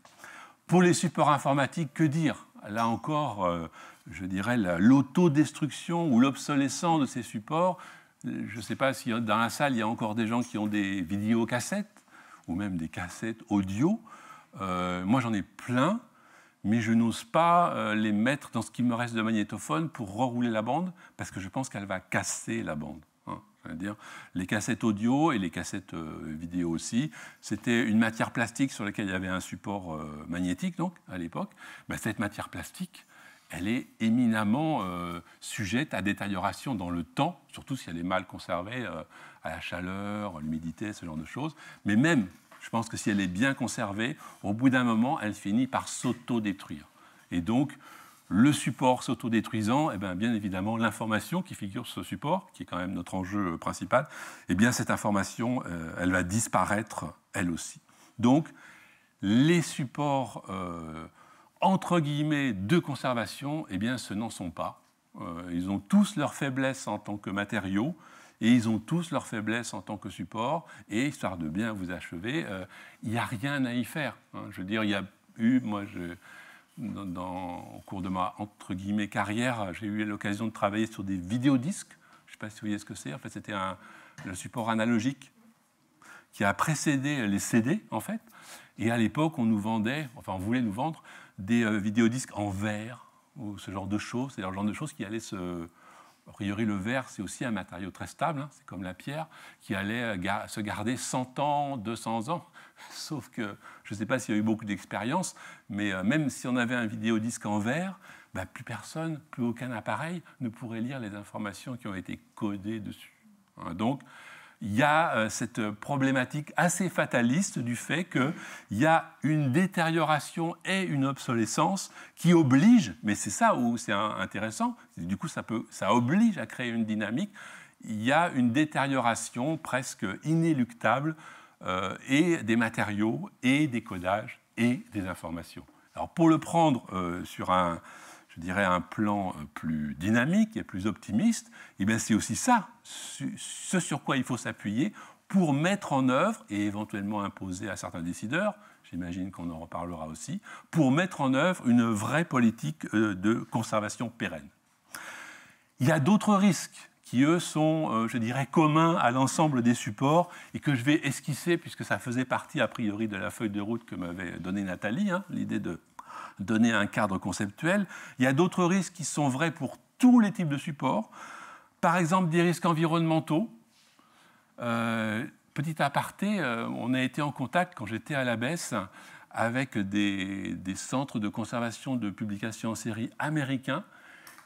Pour les supports informatiques, que dire? Là encore, je dirais l'autodestruction ou l'obsolescence de ces supports. Je ne sais pas si dans la salle, il y a encore des gens qui ont des vidéocassettes ou même des cassettes audio. Moi, j'en ai plein, mais je n'ose pas les mettre dans ce qui me reste de magnétophone pour rerouler la bande, parce que je pense qu'elle va casser la bande. Hein. C'est-à-dire, les cassettes audio et les cassettes vidéo aussi, c'était une matière plastique sur laquelle il y avait un support magnétique, donc, à l'époque. Cette matière plastique, elle est éminemment sujette à détérioration dans le temps, surtout si elle est mal conservée à la chaleur, à l'humidité, ce genre de choses. Mais même, je pense que si elle est bien conservée, au bout d'un moment, elle finit par s'auto-détruire. Et donc, le support s'autodétruisant, bien évidemment, l'information qui figure sur ce support, qui est quand même notre enjeu principal, cette information, elle va disparaître elle aussi. Donc, les supports entre guillemets de conservation, ce n'en sont pas. Ils ont tous leurs faiblesses en tant que matériaux et ils ont tous leurs faiblesses en tant que support. Et histoire de bien vous achever, il n'y a rien à y faire. Hein. Je veux dire, il y a eu, moi, au cours de ma entre guillemets carrière, j'ai eu l'occasion de travailler sur des vidéodisques. Je ne sais pas si vous voyez ce que c'est. En fait, c'était le support analogique qui a précédé les CD, en fait. Et à l'époque, on nous vendait, enfin on voulait nous vendre des vidéodisques en verre, ou ce genre de choses, c'est-à-dire le genre de choses qui allaient se... A priori, le verre, c'est aussi un matériau très stable, hein, c'est comme la pierre, qui allait se garder 100 ans, 200 ans. Sauf que, je ne sais pas s'il y a eu beaucoup d'expérience, mais même si on avait un vidéodisque en verre, bah, plus personne, plus aucun appareil ne pourrait lire les informations qui ont été codées dessus. Hein, donc, il y a cette problématique assez fataliste du fait qu'il y a une détérioration et une obsolescence qui obligent, mais c'est ça où c'est intéressant, du coup ça oblige à créer une dynamique, il y a une détérioration presque inéluctable et des matériaux et des codages et des informations. Alors pour le prendre sur un plan plus dynamique et plus optimiste, eh bien c'est aussi ça, ce sur quoi il faut s'appuyer pour mettre en œuvre et éventuellement imposer à certains décideurs, j'imagine qu'on en reparlera aussi, pour mettre en œuvre une vraie politique de conservation pérenne. Il y a d'autres risques qui, eux, sont, communs à l'ensemble des supports et que je vais esquisser puisque ça faisait partie, a priori, de la feuille de route que m'avait donnée Nathalie, hein, l'idée de donner un cadre conceptuel. Il y a d'autres risques qui sont vrais pour tous les types de supports. Par exemple, des risques environnementaux. Petit aparté, on a été en contact, quand j'étais à l'ABES, avec des centres de conservation de publications en série américains.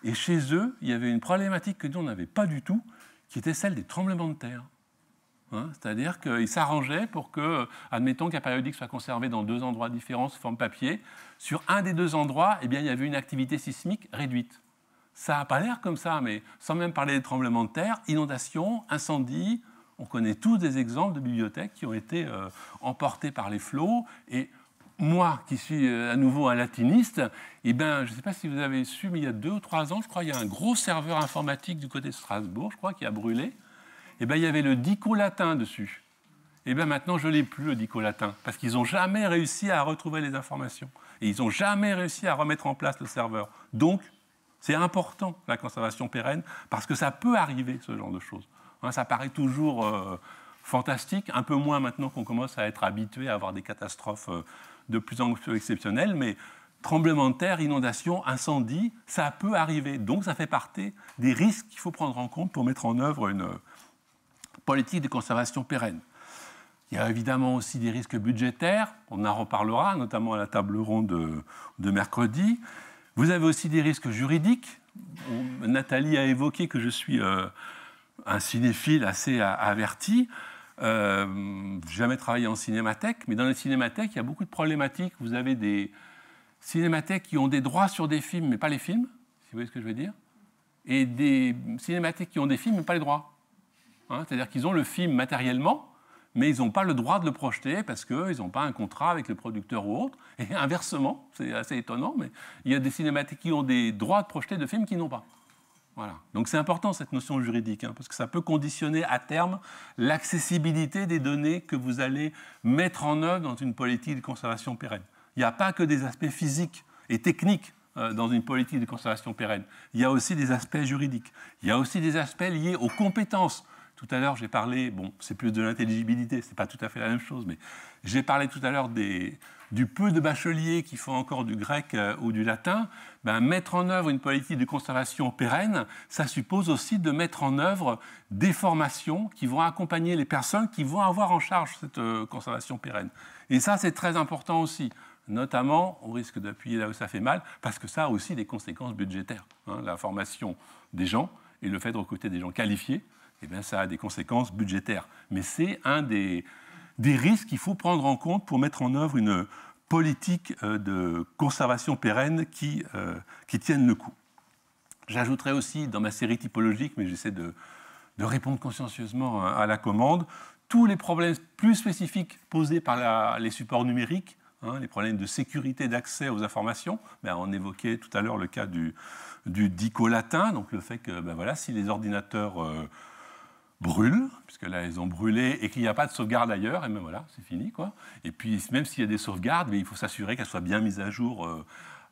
Et chez eux, il y avait une problématique que nous, on n'avait pas du tout, qui était celle des tremblements de terre. Hein, c'est-à-dire qu'ils s'arrangeaient pour que, admettons qu'un périodique soit conservé dans 2 endroits différents sous forme papier. Sur un des 2 endroits, eh bien, il y avait une activité sismique réduite. Ça n'a pas l'air comme ça, mais sans même parler des tremblements de terre, inondations, incendies, on connaît tous des exemples de bibliothèques qui ont été emportées par les flots. Et moi, qui suis à nouveau un latiniste, eh ben, je ne sais pas si vous avez su, mais il y a 2 ou 3 ans, je crois, il y a un gros serveur informatique du côté de Strasbourg, je crois, qui a brûlé. Eh ben, il y avait le dico latin dessus. Et bien maintenant, je ne l'ai plus, le dico latin, parce qu'ils n'ont jamais réussi à retrouver les informations. Et ils n'ont jamais réussi à remettre en place le serveur. Donc, c'est important, la conservation pérenne, parce que ça peut arriver, ce genre de choses. Hein, ça paraît toujours fantastique, un peu moins maintenant qu'on commence à être habitué à avoir des catastrophes de plus en plus exceptionnelles, mais tremblements de terre, inondations, incendies, ça peut arriver. Donc, ça fait partie des risques qu'il faut prendre en compte pour mettre en œuvre une politique de conservation pérenne. Il y a évidemment aussi des risques budgétaires, on en reparlera, notamment à la table ronde de mercredi. Vous avez aussi des risques juridiques. Nathalie a évoqué que je suis un cinéphile assez averti. Je n'ai jamais travaillé en cinémathèque, mais dans les cinémathèques, il y a beaucoup de problématiques. Vous avez des cinémathèques qui ont des droits sur des films, mais pas les films, si vous voyez ce que je veux dire, et des cinémathèques qui ont des films, mais pas les droits. Hein, c'est-à-dire qu'ils ont le film matériellement, mais ils n'ont pas le droit de le projeter parce qu'ils n'ont pas un contrat avec le producteur ou autre. Et inversement, c'est assez étonnant, mais il y a des cinémathèques qui ont des droits de projeter de films qui n'ont pas. Voilà. Donc c'est important cette notion juridique, hein, parce que ça peut conditionner à terme l'accessibilité des données que vous allez mettre en œuvre dans une politique de conservation pérenne. Il n'y a pas que des aspects physiques et techniques dans une politique de conservation pérenne. Il y a aussi des aspects juridiques. Il y a aussi des aspects liés aux compétences. Tout à l'heure, j'ai parlé, bon, c'est plus de l'intelligibilité, c'est pas tout à fait la même chose, mais j'ai parlé tout à l'heure du peu de bacheliers qui font encore du grec ou du latin. Ben, mettre en œuvre une politique de conservation pérenne, ça suppose aussi de mettre en œuvre des formations qui vont accompagner les personnes qui vont avoir en charge cette conservation pérenne. Et ça, c'est très important aussi. Notamment, on risque d'appuyer là où ça fait mal, parce que ça a aussi des conséquences budgétaires. Hein, la formation des gens et le fait de recruter des gens qualifiés, eh bien, ça a des conséquences budgétaires. Mais c'est un des risques qu'il faut prendre en compte pour mettre en œuvre une politique de conservation pérenne qui tienne le coup. J'ajouterai aussi, dans ma série typologique, mais j'essaie de répondre consciencieusement à la commande, tous les problèmes plus spécifiques posés par les supports numériques, hein, les problèmes de sécurité d'accès aux informations. Ben, on évoquait tout à l'heure le cas du dico latin, donc le fait que ben voilà, si les ordinateurs brûlent, puisque là ils ont brûlé et qu'il n'y a pas de sauvegarde ailleurs, et bien voilà, c'est fini, quoi. Et puis même s'il y a des sauvegardes, mais il faut s'assurer qu'elles soient bien mises à jour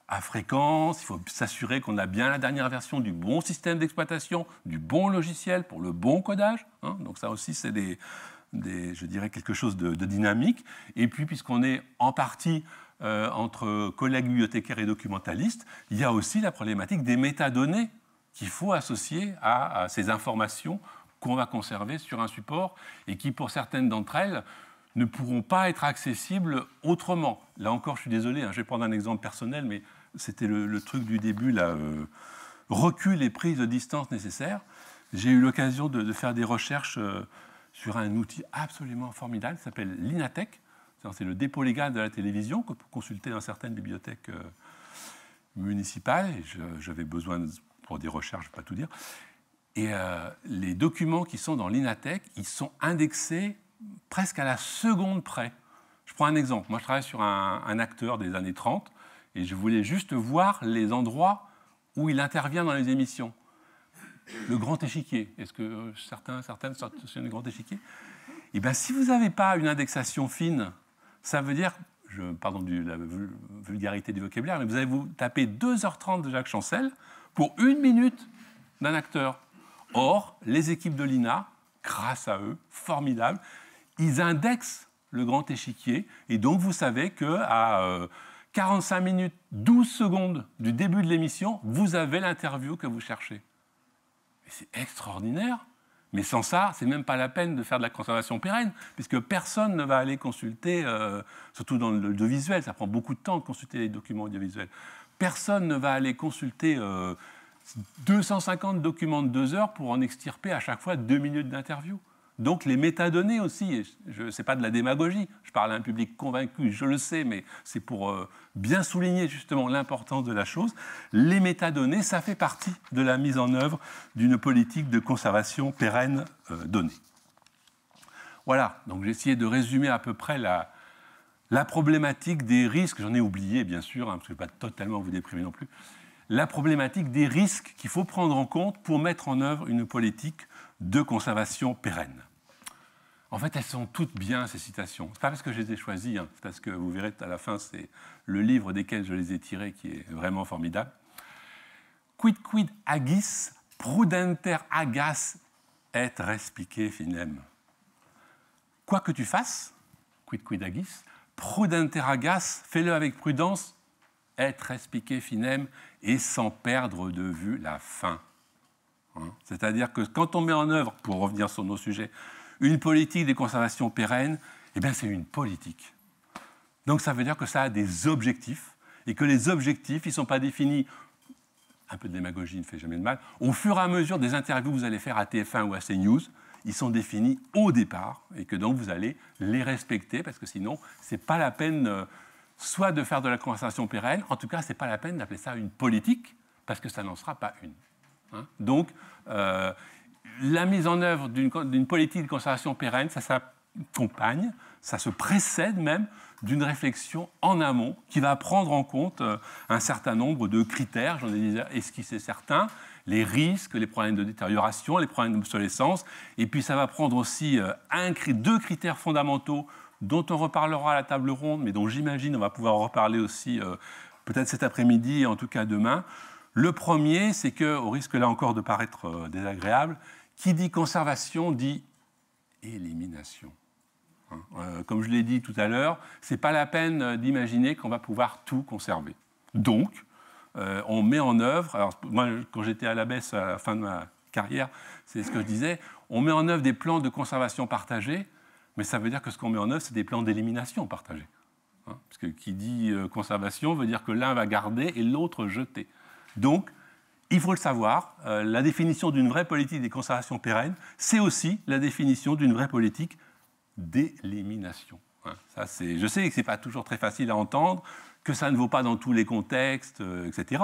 à fréquence, il faut s'assurer qu'on a bien la dernière version du bon système d'exploitation, du bon logiciel pour le bon codage, hein. Donc ça aussi c'est je dirais quelque chose de dynamique. Et puis, puisqu'on est en partie entre collègues bibliothécaires et documentalistes, il y a aussi la problématique des métadonnées qu'il faut associer à ces informations qu'on va conserver sur un support et qui, pour certaines d'entre elles, ne pourront pas être accessibles autrement. Là encore, je suis désolé, je vais prendre un exemple personnel, mais c'était le truc du début, là, recul et prise de distance nécessaires. J'ai eu l'occasion de faire des recherches sur un outil absolument formidable qui s'appelle l'Inatek. C'est le dépôt légal de la télévision que peut consulter dans certaines bibliothèques municipales. J'avais besoin, pour des recherches, je ne vais pas tout dire. Et les documents qui sont dans l'Inatek, ils sont indexés presque à la seconde près. Je prends un exemple. Moi, je travaille sur un acteur des années 30 et je voulais juste voir les endroits où il intervient dans les émissions. Le grand échiquier. Est-ce que certaines sortent sur le grand échiquier? Eh bien, si vous n'avez pas une indexation fine, ça veut dire, pardon de la vulgarité du vocabulaire, mais vous allez vous taper 2h30 de Jacques Chancel pour 1 minute d'un acteur. Or, les équipes de l'INA, grâce à eux, formidables, ils indexent le grand échiquier, et donc vous savez qu'à 45 minutes, 12 secondes du début de l'émission, vous avez l'interview que vous cherchez. C'est extraordinaire, mais sans ça, c'est même pas la peine de faire de la conservation pérenne, puisque personne ne va aller consulter, surtout dans l'audiovisuel, ça prend beaucoup de temps de consulter les documents audiovisuels, personne ne va aller consulter 250 documents de 2 heures pour en extirper à chaque fois 2 minutes d'interview. Donc les métadonnées aussi, ce n'est pas de la démagogie, je parle à un public convaincu, je le sais, mais c'est pour bien souligner justement l'importance de la chose. Les métadonnées, ça fait partie de la mise en œuvre d'une politique de conservation pérenne donnée. Voilà, donc j'ai essayé de résumer à peu près la problématique des risques, j'en ai oublié bien sûr, parce que je ne vais pas totalement vous déprimer non plus, la problématique des risques qu'il faut prendre en compte pour mettre en œuvre une politique de conservation pérenne. En fait, elles sont toutes bien, ces citations. Ce n'est pas parce que je les ai choisies, c'est parce que vous verrez à la fin, c'est le livre desquels je les ai tirées qui est vraiment formidable. Quid agis, prudenter agas et respice finem. Quoi que tu fasses, quid agis, prudenter agas, fais-le avec prudence, et respice finem, et sans perdre de vue la fin. C'est-à-dire que quand on met en œuvre, pour revenir sur nos sujets, une politique de conservation pérenne, eh bien c'est une politique. Donc ça veut dire que ça a des objectifs, et que les objectifs, ils ne sont pas définis, un peu de démagogie ne fait jamais de mal, au fur et à mesure des interviews que vous allez faire à TF1 ou à CNews, ils sont définis au départ, et que donc vous allez les respecter, parce que sinon, ce n'est pas la peine soit de faire de la conservation pérenne, en tout cas, ce n'est pas la peine d'appeler ça une politique, parce que ça n'en sera pas une. Donc, la mise en œuvre d'une politique de conservation pérenne, ça s'accompagne, ça se précède même d'une réflexion en amont qui va prendre en compte un certain nombre de critères, j'en ai déjà esquissé certains, les risques, les problèmes de détérioration, les problèmes d'obsolescence, et puis ça va prendre aussi 2 critères fondamentaux dont on reparlera à la table ronde, mais dont j'imagine on va pouvoir reparler aussi peut-être cet après-midi et en tout cas demain. Le premier, c'est qu'au risque là encore de paraître désagréable, qui dit conservation dit élimination. Comme je l'ai dit tout à l'heure, ce n'est pas la peine d'imaginer qu'on va pouvoir tout conserver. Donc, on met en œuvre, alors moi quand j'étais à l'ABES à la fin de ma carrière, c'est ce que je disais, on met en œuvre des plans de conservation partagés, mais ça veut dire que ce qu'on met en œuvre, c'est des plans d'élimination partagés. Parce que qui dit conservation veut dire que l'un va garder et l'autre jeter. Donc, il faut le savoir, la définition d'une vraie politique de conservation pérenne, c'est aussi la définition d'une vraie politique d'élimination. Ça, je sais que ce n'est pas toujours très facile à entendre, que ça ne vaut pas dans tous les contextes, etc.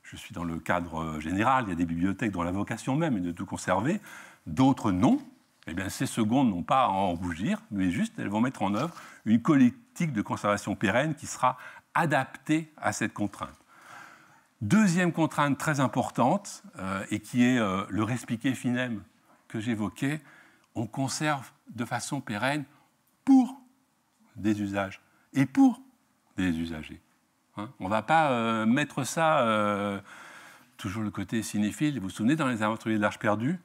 Je suis dans le cadre général, il y a des bibliothèques dont la vocation même est de tout conserver, d'autres non. Eh bien, ces secondes n'ont pas à en rougir, mais juste elles vont mettre en œuvre une politique de conservation pérenne qui sera adaptée à cette contrainte. Deuxième contrainte très importante, et qui est le respice finem que j'évoquais, on conserve de façon pérenne pour des usages et pour des usagers. On ne va pas mettre ça, toujours le côté cinéphile, vous vous souvenez dans Les Aventuriers de l'Arche perdue,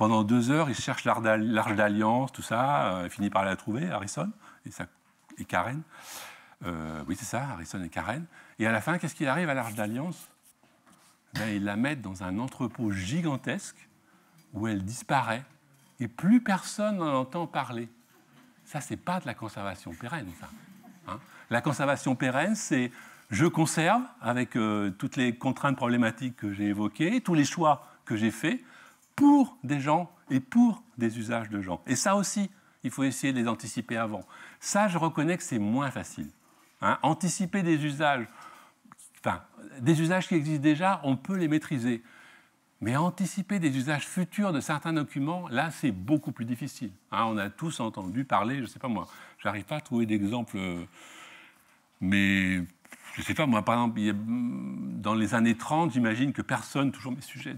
Pendant 2 heures, il cherche l'arche d'alliance, tout ça. Il finit par la trouver, Harrison et Karen. Oui, c'est ça, Harrison et Karen. Et à la fin, qu'est-ce qu'il arrive à l'arche d'alliance? Ils la mettent dans un entrepôt gigantesque où elle disparaît et plus personne n'en entend parler. Ça, c'est pas de la conservation pérenne, ça. Hein? La conservation pérenne, c'est je conserve avec toutes les contraintes problématiques que j'ai évoquées, tous les choix que j'ai faits pour des gens et pour des usages de gens. Et ça aussi, il faut essayer de les anticiper avant. Ça, je reconnais que c'est moins facile. Hein? Anticiper des usages qui existent déjà, on peut les maîtriser. Mais anticiper des usages futurs de certains documents, là, c'est beaucoup plus difficile. Hein, on a tous entendu parler, je ne sais pas moi, je n'arrive pas à trouver d'exemple, mais je ne sais pas moi, par exemple, dans les années 30, j'imagine que personne, toujours mes sujets,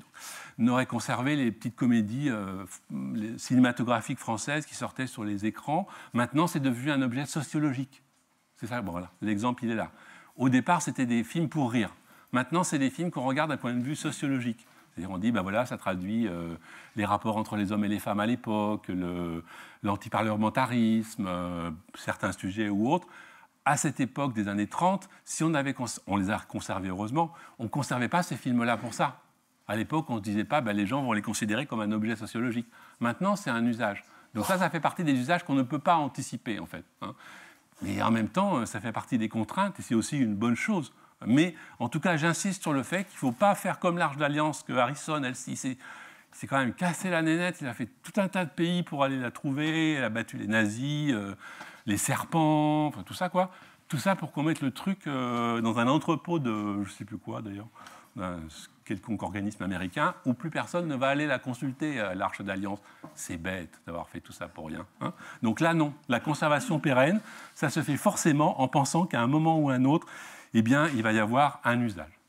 n'aurait conservé les petites comédies cinématographiques françaises qui sortaient sur les écrans. Maintenant, c'est devenu un objet sociologique. C'est ça, bon voilà, l'exemple, il est là. Au départ, c'était des films pour rire. Maintenant, c'est des films qu'on regarde d'un point de vue sociologique. C'est-à-dire, on dit, ben voilà, ça traduit les rapports entre les hommes et les femmes à l'époque, l'antiparlementarisme, certains sujets ou autres. À cette époque des années 30, si on les a conservés heureusement, on ne conservait pas ces films-là pour ça. À l'époque, on ne se disait pas, ben, les gens vont les considérer comme un objet sociologique. Maintenant, c'est un usage. Donc ça fait partie des usages qu'on ne peut pas anticiper, en fait. Hein. Mais en même temps, ça fait partie des contraintes, et c'est aussi une bonne chose. Mais en tout cas, j'insiste sur le fait qu'il ne faut pas faire comme l'Arche d'Alliance, que Harrison, il s'est quand même cassé la nénette, il a fait tout un tas de pays pour aller la trouver, il a battu les nazis, les serpents, enfin tout ça quoi. Tout ça pour qu'on mette le truc dans un entrepôt de, je ne sais plus quoi d'ailleurs, d'un quelconque organisme américain, où plus personne ne va aller la consulter, l'Arche d'Alliance. C'est bête d'avoir fait tout ça pour rien. Hein. Donc là, non. La conservation pérenne, ça se fait forcément en pensant qu'à un moment ou un autre, eh bien, il va y avoir un usage.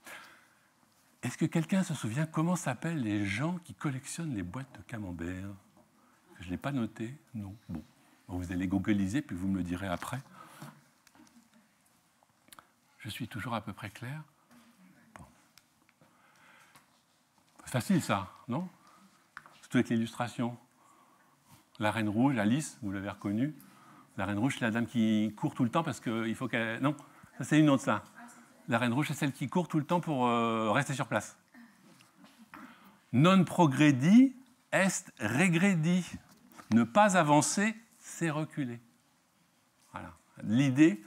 Est-ce que quelqu'un se souvient comment s'appellent les gens qui collectionnent les boîtes de camembert? Je ne l'ai pas noté. Non. Bon. Vous allez googliser, puis vous me le direz après. Je suis toujours à peu près clair. Bon. C'est facile, ça, non? Surtout avec l'illustration. La Reine Rouge, Alice, vous l'avez reconnue. La Reine Rouge, c'est la dame qui court tout le temps parce qu'il faut qu'elle... Non, ça c'est une autre, ça. La Reine Rouge, c'est celle qui court tout le temps pour rester sur place. Non progredi est regredi. Ne pas avancer, c'est reculer. Voilà. L'idée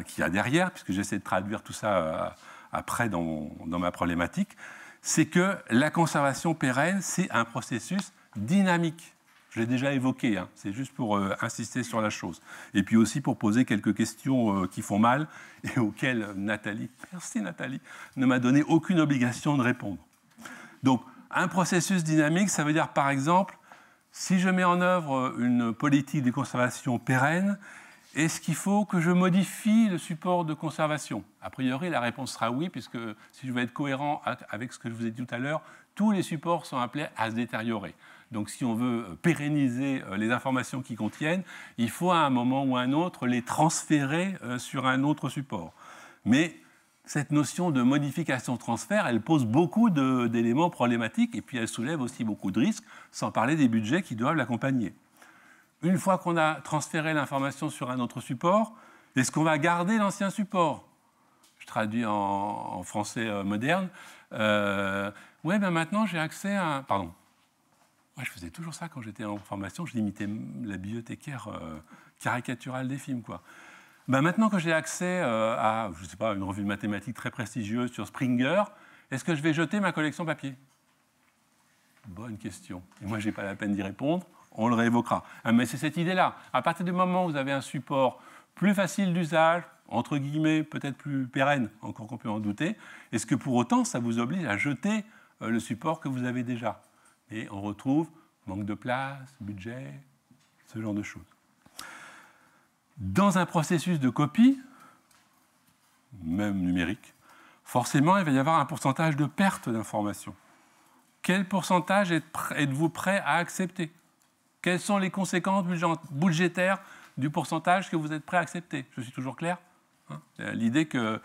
qu'il y a derrière, puisque j'essaie de traduire tout ça après dans ma problématique, c'est que la conservation pérenne, c'est un processus dynamique. Je l'ai déjà évoqué, hein. C'est juste pour insister sur la chose. Et puis aussi pour poser quelques questions qui font mal et auxquelles Nathalie, merci Nathalie, ne m'a donné aucune obligation de répondre. Donc, un processus dynamique, ça veut dire par exemple, si je mets en œuvre une politique de conservation pérenne, est-ce qu'il faut que je modifie le support de conservation? A priori, la réponse sera oui, puisque si je veux être cohérent avec ce que je vous ai dit tout à l'heure, tous les supports sont appelés à se détériorer. Donc si on veut pérenniser les informations qu'ils contiennent, il faut à un moment ou à un autre les transférer sur un autre support. Mais cette notion de modification-transfert, elle pose beaucoup d'éléments problématiques et puis elle soulève aussi beaucoup de risques, sans parler des budgets qui doivent l'accompagner. Une fois qu'on a transféré l'information sur un autre support, est-ce qu'on va garder l'ancien support? Je traduis en français moderne. Oui, ben maintenant j'ai accès à... Pardon. Ouais, je faisais toujours ça quand j'étais en formation, je limitais la bibliothécaire caricaturale des films, quoi. Ben maintenant que j'ai accès à, je sais pas, une revue de mathématiques très prestigieuse sur Springer, est-ce que je vais jeter ma collection papier? Bonne question. Et moi, je n'ai pas la peine d'y répondre, on le réévoquera. Mais c'est cette idée-là. À partir du moment où vous avez un support plus facile d'usage, entre guillemets, peut-être plus pérenne, encore qu'on peut en douter, est-ce que pour autant, ça vous oblige à jeter le support que vous avez déjà? Et on retrouve manque de place, budget, ce genre de choses. Dans un processus de copie, même numérique, forcément, il va y avoir un pourcentage de perte d'informations. Quel pourcentage êtes-vous prêt à accepter? Quelles sont les conséquences budgétaires du pourcentage que vous êtes prêt à accepter? Je suis toujours clair, hein? L'idée que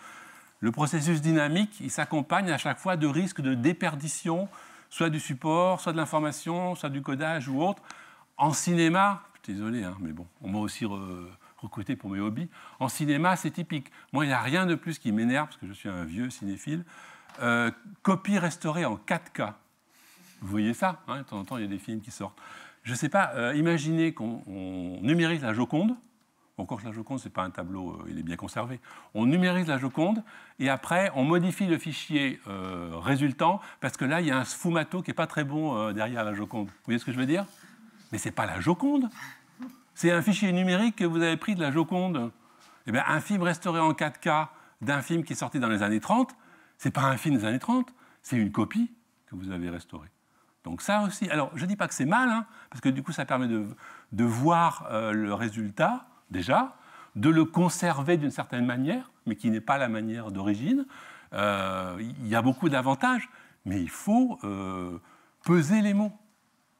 le processus dynamique, il s'accompagne à chaque fois de risques de déperdition soit du support, soit de l'information, soit du codage ou autre. En cinéma, je suis désolé, hein, mais bon, on m'a aussi recruté pour mes hobbies. En cinéma, c'est typique. Moi, il n'y a rien de plus qui m'énerve, parce que je suis un vieux cinéphile. Copie restaurée en 4K. Vous voyez ça, hein, de temps en temps, il y a des films qui sortent. Je ne sais pas, imaginez qu'on numérise la Joconde. Encore que la Joconde, ce n'est pas un tableau, il est bien conservé. On numérise la Joconde et après, on modifie le fichier résultant parce que là, il y a un sfumato qui n'est pas très bon derrière la Joconde. Vous voyez ce que je veux dire? Mais ce n'est pas la Joconde. C'est un fichier numérique que vous avez pris de la Joconde. Eh bien, un film restauré en 4K d'un film qui est sorti dans les années 30, ce n'est pas un film des années 30, c'est une copie que vous avez restaurée. Donc ça aussi, alors je ne dis pas que c'est mal, hein, parce que du coup ça permet de voir le résultat, déjà, de le conserver d'une certaine manière, mais qui n'est pas la manière d'origine. Il y a beaucoup d'avantages, mais il faut peser les mots.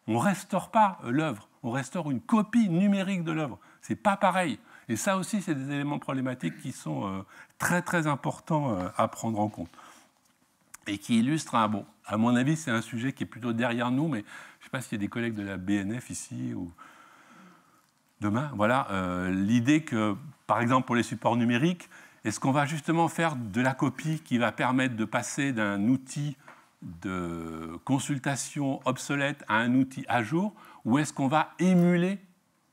On ne restaure pas l'œuvre, on restaure une copie numérique de l'œuvre. Ce n'est pas pareil. Et ça aussi, c'est des éléments problématiques qui sont très très importants à prendre en compte. Et qui illustre, bon, à mon avis, c'est un sujet qui est plutôt derrière nous, mais je ne sais pas s'il y a des collègues de la BNF ici ou demain. Voilà, l'idée que, par exemple, pour les supports numériques, est-ce qu'on va justement faire de la copie qui va permettre de passer d'un outil de consultation obsolète à un outil à jour, ou est-ce qu'on va émuler,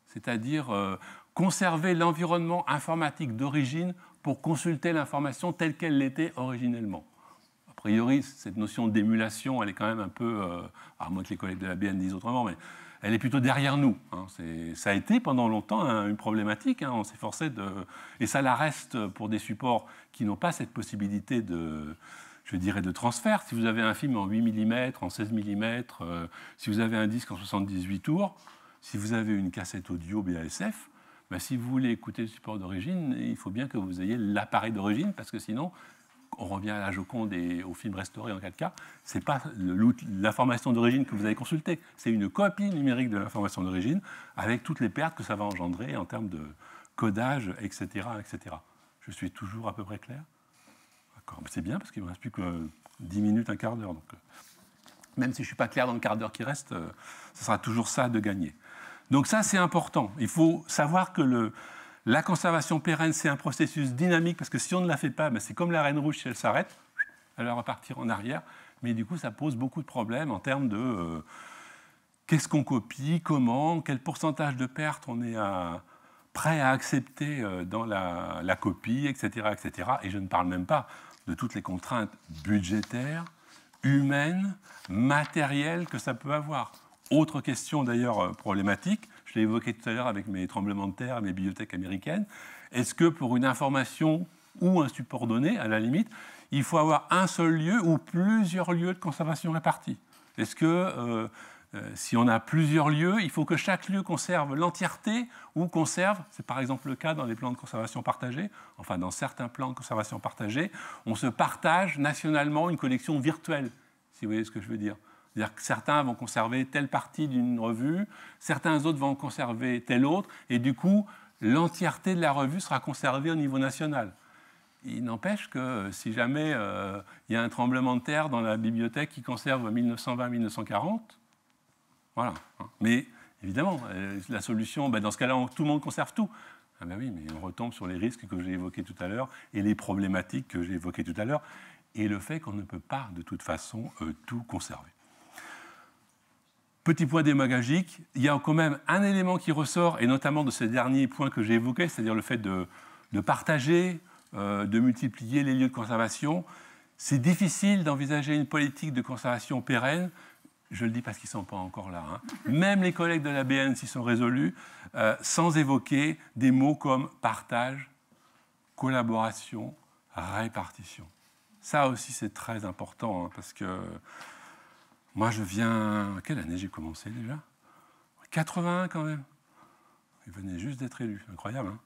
c'est-à-dire conserver l'environnement informatique d'origine pour consulter l'information telle qu'elle l'était originellement? A priori, cette notion d'émulation, elle est quand même un peu, à moins que les collègues de la BN disent autrement, mais elle est plutôt derrière nous. Hein. Ça a été pendant longtemps une problématique. Hein. On s'est forcé de... Et ça la reste pour des supports qui n'ont pas cette possibilité de, je dirais, de transfert. Si vous avez un film en 8 mm, en 16 mm, si vous avez un disque en 78 tours, si vous avez une cassette audio BASF, ben, si vous voulez écouter le support d'origine, il faut bien que vous ayez l'appareil d'origine, parce que sinon... On revient à la Joconde et au film restauré en 4K, ce n'est pas l'information d'origine que vous avez consultée, c'est une copie numérique de l'information d'origine avec toutes les pertes que ça va engendrer en termes de codage, etc. etc. Je suis toujours à peu près clair? D'accord, c'est bien parce qu'il ne me reste plus que 10 minutes, un quart d'heure. Donc, même si je ne suis pas clair dans le quart d'heure qui reste, ce sera toujours ça de gagner. Donc ça, c'est important. Il faut savoir que la conservation pérenne, c'est un processus dynamique, parce que si on ne la fait pas, ben c'est comme la reine rouge, si elle s'arrête, elle va repartir en arrière. Mais du coup, ça pose beaucoup de problèmes en termes de qu'est-ce qu'on copie, comment, quel pourcentage de pertes on est prêt à accepter dans la copie, etc., etc. Et je ne parle même pas de toutes les contraintes budgétaires, humaines, matérielles que ça peut avoir. Autre question d'ailleurs problématique, je l'ai évoqué tout à l'heure avec mes tremblements de terre et mes bibliothèques américaines. Est-ce que pour une information ou un support donné, à la limite, il faut avoir un seul lieu ou plusieurs lieux de conservation répartis? Est-ce que si on a plusieurs lieux, il faut que chaque lieu conserve l'entièreté ou conserve, c'est par exemple le cas dans les plans de conservation partagés, enfin dans certains plans de conservation partagés, on se partage nationalement une collection virtuelle, si vous voyez ce que je veux dire. C'est-à-dire que certains vont conserver telle partie d'une revue, certains autres vont conserver telle autre, et du coup, l'entièreté de la revue sera conservée au niveau national. Il n'empêche que si jamais il y a un tremblement de terre dans la bibliothèque qui conserve 1920-1940, voilà. Mais évidemment, la solution, dans ce cas-là, tout le monde conserve tout. Ah ben oui, mais on retombe sur les risques que j'ai évoqués tout à l'heure et les problématiques que j'ai évoquées tout à l'heure, et le fait qu'on ne peut pas, de toute façon, tout conserver. Petit point démagogique, il y a quand même un élément qui ressort, et notamment de ces derniers points que j'ai évoqués, c'est-à-dire le fait de partager, de multiplier les lieux de conservation. C'est difficile d'envisager une politique de conservation pérenne, je le dis parce qu'ils ne sont pas encore là, hein. Même les collègues de la BN s'y sont résolus, sans évoquer des mots comme partage, collaboration, répartition. Ça aussi, c'est très important, hein, parce que moi, je viens... Quelle année j'ai commencé déjà? 81 quand même. Il venait juste d'être élu, incroyable. Hein.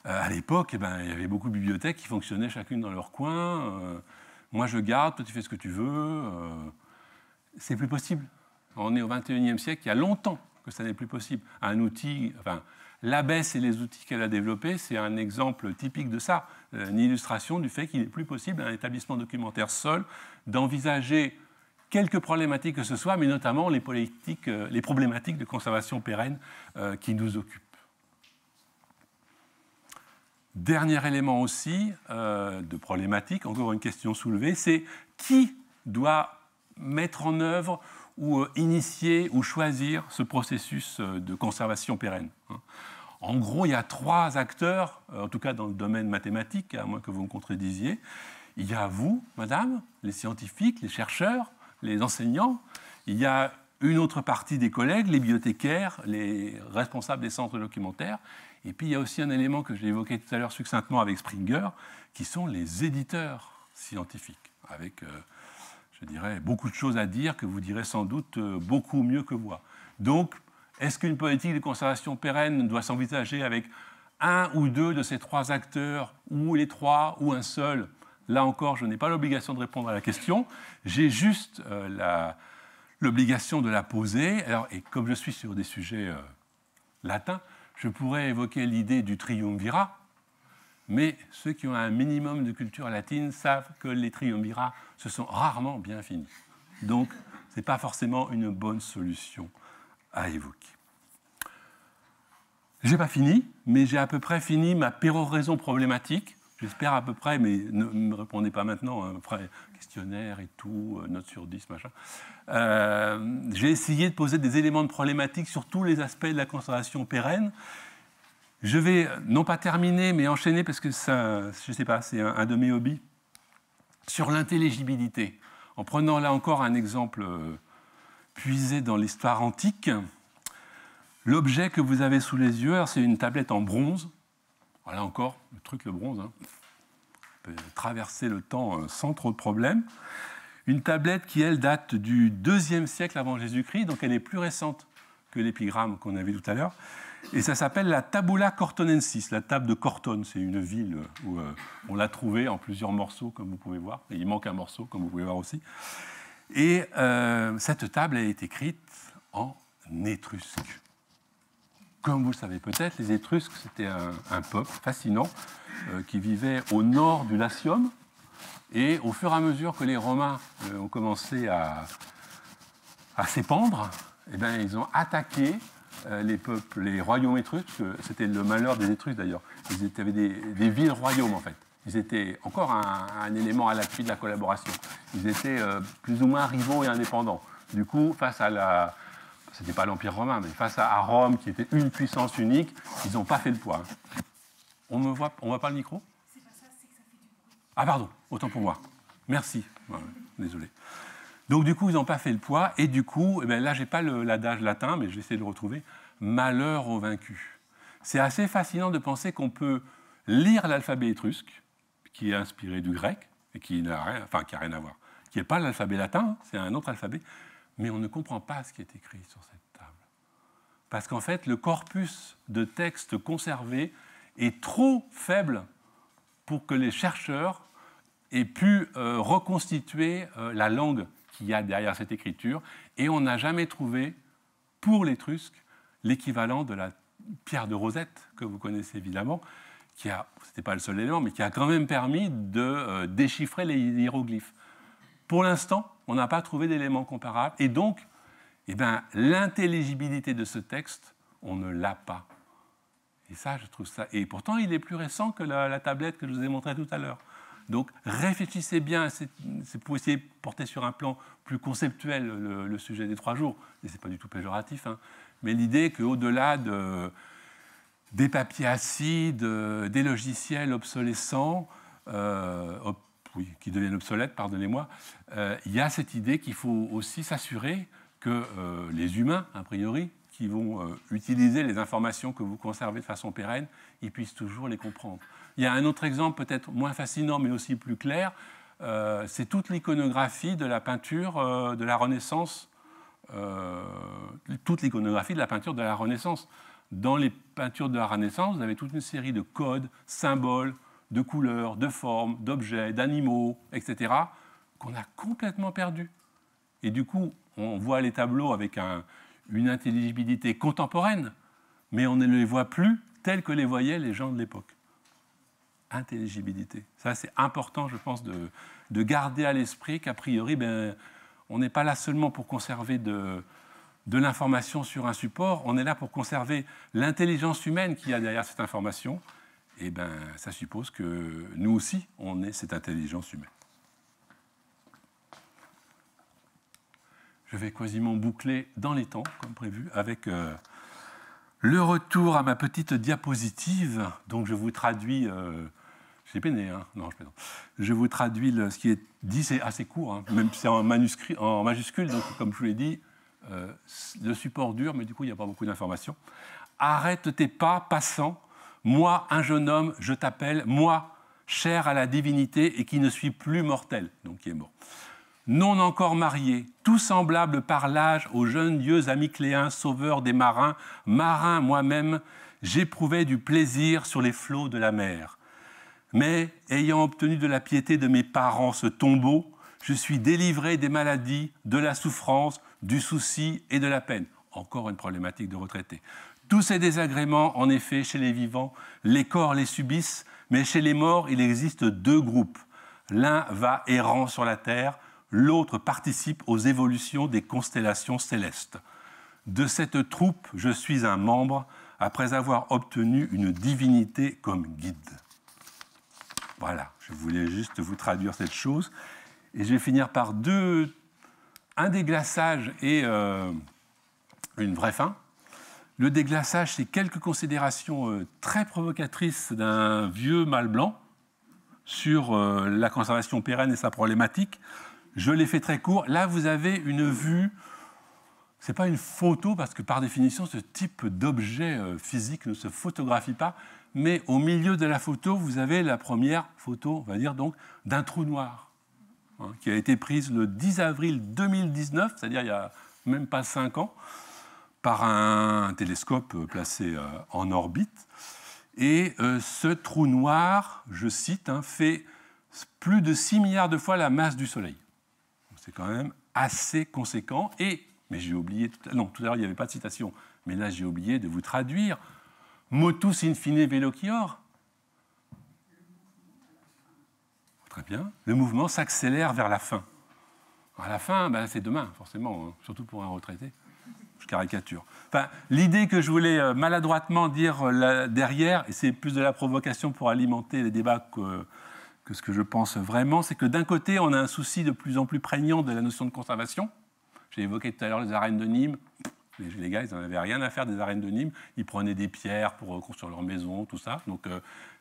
À l'époque, il y avait beaucoup de bibliothèques qui fonctionnaient chacune dans leur coin. Moi, je garde, toi, tu fais ce que tu veux. C'est plus possible. On est au XXIe siècle, il y a longtemps que ça n'est plus possible. Un outil, enfin, l'ABES et les outils qu'elle a développés, c'est un exemple typique de ça, une illustration du fait qu'il n'est plus possible à un établissement documentaire seul d'envisager quelque problématique que ce soit, mais notamment les problématiques de conservation pérenne qui nous occupent. Dernier élément aussi de problématique, encore une question soulevée, c'est qui doit mettre en œuvre ou initier ou choisir ce processus de conservation pérenne. En gros, il y a 3 acteurs, en tout cas dans le domaine mathématique, à moins que vous me contredisiez. Il y a vous, madame, les scientifiques, les chercheurs, les enseignants. Il y a une autre partie des collègues, les bibliothécaires, les responsables des centres documentaires. Et puis, il y a aussi un élément que j'ai évoqué tout à l'heure succinctement avec Springer, qui sont les éditeurs scientifiques, avec, je dirais, beaucoup de choses à dire que vous direz sans doute beaucoup mieux que moi. Donc, est-ce qu'une politique de conservation pérenne doit s'envisager avec un ou 2 de ces 3 acteurs, ou les 3, ou un seul? Là encore, je n'ai pas l'obligation de répondre à la question. J'ai juste l'obligation de la poser. Alors, et comme je suis sur des sujets latins, je pourrais évoquer l'idée du triumvirat, mais ceux qui ont un minimum de culture latine savent que les triumvirats se sont rarement bien finis. Donc, ce n'est pas forcément une bonne solution à évoquer. Je n'ai pas fini, mais j'ai à peu près fini ma péroraison problématique. J'espère à peu près, mais ne me répondez pas maintenant, après questionnaire et tout, note sur 10, machin. J'ai essayé de poser des éléments de problématique sur tous les aspects de la conservation pérenne. Je vais, non pas terminer, mais enchaîner, parce que ça, je ne sais pas, c'est un de mes hobbies, sur l'intelligibilité, en prenant là encore un exemple puisé dans l'histoire antique. L'objet que vous avez sous les yeux, c'est une tablette en bronze. Voilà encore, le bronze, hein. On peut traverser le temps sans trop de problèmes. Une tablette qui, elle, date du IIe siècle avant Jésus-Christ, donc elle est plus récente que l'épigramme qu'on a vu tout à l'heure. Et ça s'appelle la Tabula Cortonensis, la table de Cortone. C'est une ville où on l'a trouvée en plusieurs morceaux, comme vous pouvez voir. Et il manque un morceau, comme vous pouvez voir aussi. Et cette table est écrite en étrusque. Comme vous le savez peut-être, les Étrusques, c'était un peuple fascinant qui vivait au nord du Latium. Et au fur et à mesure que les Romains ont commencé à s'épandre, eh bien, ils ont attaqué les peuples, les royaumes étrusques. C'était le malheur des Étrusques d'ailleurs. Ils avaient des villes-royaumes en fait. Ils étaient encore un élément à l'appui de la collaboration. Ils étaient plus ou moins rivaux et indépendants. Du coup, face à c'était pas l'Empire romain, mais face à Rome, qui était une puissance unique, ils n'ont pas fait le poids. On voit pas le micro? C'est pas ça, c'est que ça fait du bruit. Ah pardon, autant pour moi. Merci. Ouais, désolé. Donc du coup, ils n'ont pas fait le poids, et du coup, eh bien, là, j'ai pas l'adage latin, mais je vais essayer de le retrouver. Malheur aux vaincus. C'est assez fascinant de penser qu'on peut lire l'alphabet étrusque, qui est inspiré du grec, et qui n'a rien, enfin, qui a rien à voir, qui n'est pas l'alphabet latin, c'est un autre alphabet, mais on ne comprend pas ce qui est écrit sur cette table. Parce qu'en fait, le corpus de textes conservés est trop faible pour que les chercheurs aient pu reconstituer la langue qu'il y a derrière cette écriture, et on n'a jamais trouvé, pour l'étrusque, l'équivalent de la pierre de Rosette, que vous connaissez évidemment, qui a, c'était pas le seul élément, mais qui a quand même permis de déchiffrer les hiéroglyphes. Pour l'instant, on n'a pas trouvé d'éléments comparables, et donc, eh ben, l'intelligibilité de ce texte, on ne l'a pas. Et ça, je trouve ça... Et pourtant, il est plus récent que la tablette que je vous ai montrée tout à l'heure. Donc, réfléchissez bien, c'est pour essayer de porter sur un plan plus conceptuel le sujet des 3 jours, et ce n'est pas du tout péjoratif, hein, mais l'idée qu'au-delà des papiers acides, des logiciels obsolescents, qui deviennent obsolètes, pardonnez-moi, il y a cette idée qu'il faut aussi s'assurer que les humains, a priori, qui vont utiliser les informations que vous conservez de façon pérenne, ils puissent toujours les comprendre. Il y a un autre exemple peut-être moins fascinant, mais aussi plus clair, c'est toute l'iconographie de la peinture de la Renaissance, toute l'iconographie de la peinture de la Renaissance. Dans les peintures de la Renaissance, vous avez toute une série de codes, symboles, de couleurs, de formes, d'objets, d'animaux, etc., qu'on a complètement perdus. Et du coup, on voit les tableaux avec une intelligibilité contemporaine, mais on ne les voit plus tels que les voyaient les gens de l'époque. Intelligibilité. Ça, c'est important, je pense, de garder à l'esprit qu'a priori, on n'est pas là seulement pour conserver de l'information sur un support, on est là pour conserver l'intelligence humaine qu'il y a derrière cette information. Et bien, ça suppose que nous aussi, on ait cette intelligence humaine. Je vais quasiment boucler dans les temps, comme prévu, avec le retour à ma petite diapositive. Donc, je vous traduis... j'ai peiné, hein. Non, je plaisante. Je vous traduis ce qui est dit, c'est assez court, hein. Même si c'est en majuscule, donc comme je vous l'ai dit, le support dure, mais du coup, il n'y a pas beaucoup d'informations. Arrête tes pas, passant. Moi, un jeune homme, je t'appelle. Moi, cher à la divinité et qui ne suis plus mortel, donc qui est mort. Non encore marié, tout semblable par l'âge aux jeunes dieux amicléens, sauveurs des marins, marin moi-même, j'éprouvais du plaisir sur les flots de la mer. Mais, ayant obtenu de la piété de mes parents ce tombeau, je suis délivré des maladies, de la souffrance, du souci et de la peine. Encore une problématique de retraité. Tous ces désagréments, en effet, chez les vivants, les corps les subissent, mais chez les morts, il existe deux groupes. L'un va errant sur la terre, l'autre participe aux évolutions des constellations célestes. De cette troupe, je suis un membre, après avoir obtenu une divinité comme guide. Voilà, je voulais juste vous traduire cette chose. Et je vais finir par un déglaçage et une vraie fin. Le déglaçage, c'est quelques considérations très provocatrices d'un vieux mâle blanc sur la conservation pérenne et sa problématique. Je l'ai fait très court. Là, vous avez une vue. Ce n'est pas une photo, parce que par définition, ce type d'objet physique ne se photographie pas. Mais au milieu de la photo, vous avez la première photo, on va dire donc, d'un trou noir, hein, qui a été prise le 10 avril 2019, c'est-à-dire il n'y a même pas 5 ans, par un télescope placé en orbite. Et ce trou noir, je cite, hein, fait plus de 6 milliards de fois la masse du Soleil. C'est quand même assez conséquent. Mais j'ai oublié, tout à l'heure il n'y avait pas de citation, mais là j'ai oublié de vous traduire motus in fine velocior. Très bien. Le mouvement s'accélère vers la fin. À la fin, c'est demain, forcément, hein, surtout pour un retraité. Je caricature. Enfin, l'idée que je voulais maladroitement dire derrière, et c'est plus de la provocation pour alimenter les débats que ce que je pense vraiment, c'est que d'un côté, on a un souci de plus en plus prégnant de la notion de conservation. J'ai évoqué tout à l'heure les arènes de Nîmes. Les gars, ils n'en avaient rien à faire des arènes de Nîmes. Ils prenaient des pierres pour construire leur maison, tout ça. Donc,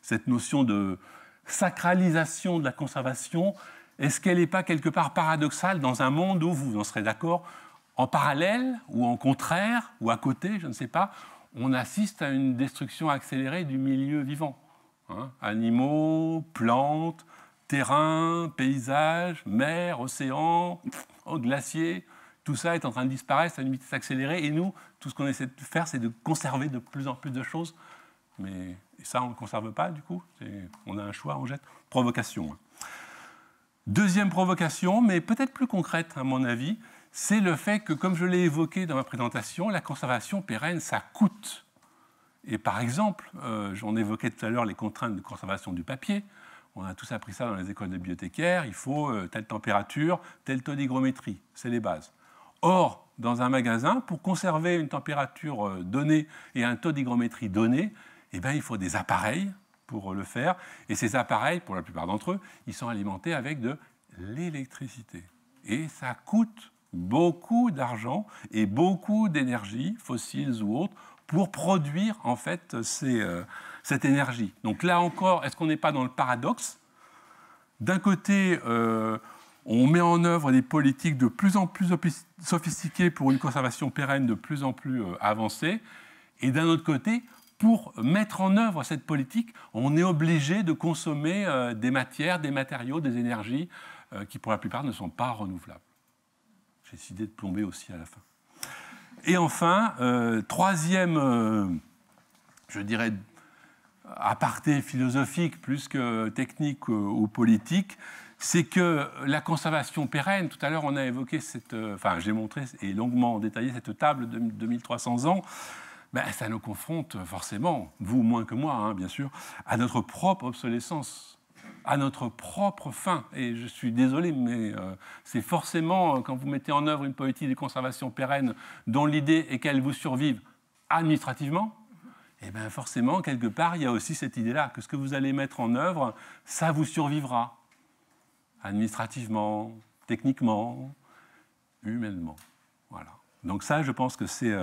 cette notion de sacralisation de la conservation, est-ce qu'elle n'est pas quelque part paradoxale dans un monde où, vous en serez d'accord, en parallèle ou en contraire ou à côté, je ne sais pas, on assiste à une destruction accélérée du milieu vivant, hein, animaux, plantes, terrains, paysages, mer, océans, glaciers. Tout ça est en train de disparaître à une vitesse accélérée. Et nous, tout ce qu'on essaie de faire, c'est de conserver de plus en plus de choses. Mais ça, on ne le conserve pas, du coup. On a un choix, on jette. Provocation. Deuxième provocation, mais peut-être plus concrète, à mon avis, c'est le fait que, comme je l'ai évoqué dans ma présentation, la conservation pérenne, ça coûte. Et par exemple, j'en évoquais tout à l'heure les contraintes de conservation du papier. On a tous appris ça dans les écoles de bibliothécaires. Il faut telle température, tel taux d'hygrométrie. C'est les bases. Or, dans un magasin, pour conserver une température donnée et un taux d'hygrométrie donné, eh bien, il faut des appareils pour le faire. Et ces appareils, pour la plupart d'entre eux, ils sont alimentés avec de l'électricité. Et ça coûte beaucoup d'argent et beaucoup d'énergie, fossiles ou autres, pour produire en fait cette énergie. Donc là encore, est-ce qu'on n'est pas dans le paradoxe ? D'un côté, on met en œuvre des politiques de plus en plus sophistiquées pour une conservation pérenne de plus en plus avancée, et d'un autre côté, pour mettre en œuvre cette politique, on est obligé de consommer des matières, des matériaux, des énergies qui pour la plupart ne sont pas renouvelables. J'ai décidé de plomber aussi à la fin. Et enfin, troisième, je dirais, aparté philosophique plus que technique ou politique, c'est que la conservation pérenne, tout à l'heure on a évoqué j'ai montré et longuement détaillé cette table de 2300 ans, ça nous confronte forcément, vous moins que moi, hein, bien sûr, à notre propre obsolescence. à notre propre fin. Et je suis désolé, mais c'est forcément, quand vous mettez en œuvre une politique de conservation pérenne dont l'idée est qu'elle vous survive administrativement, et bien forcément, quelque part, il y a aussi cette idée-là, que ce que vous allez mettre en œuvre, ça vous survivra. Administrativement, techniquement, humainement. Voilà. Donc ça, je pense que c'est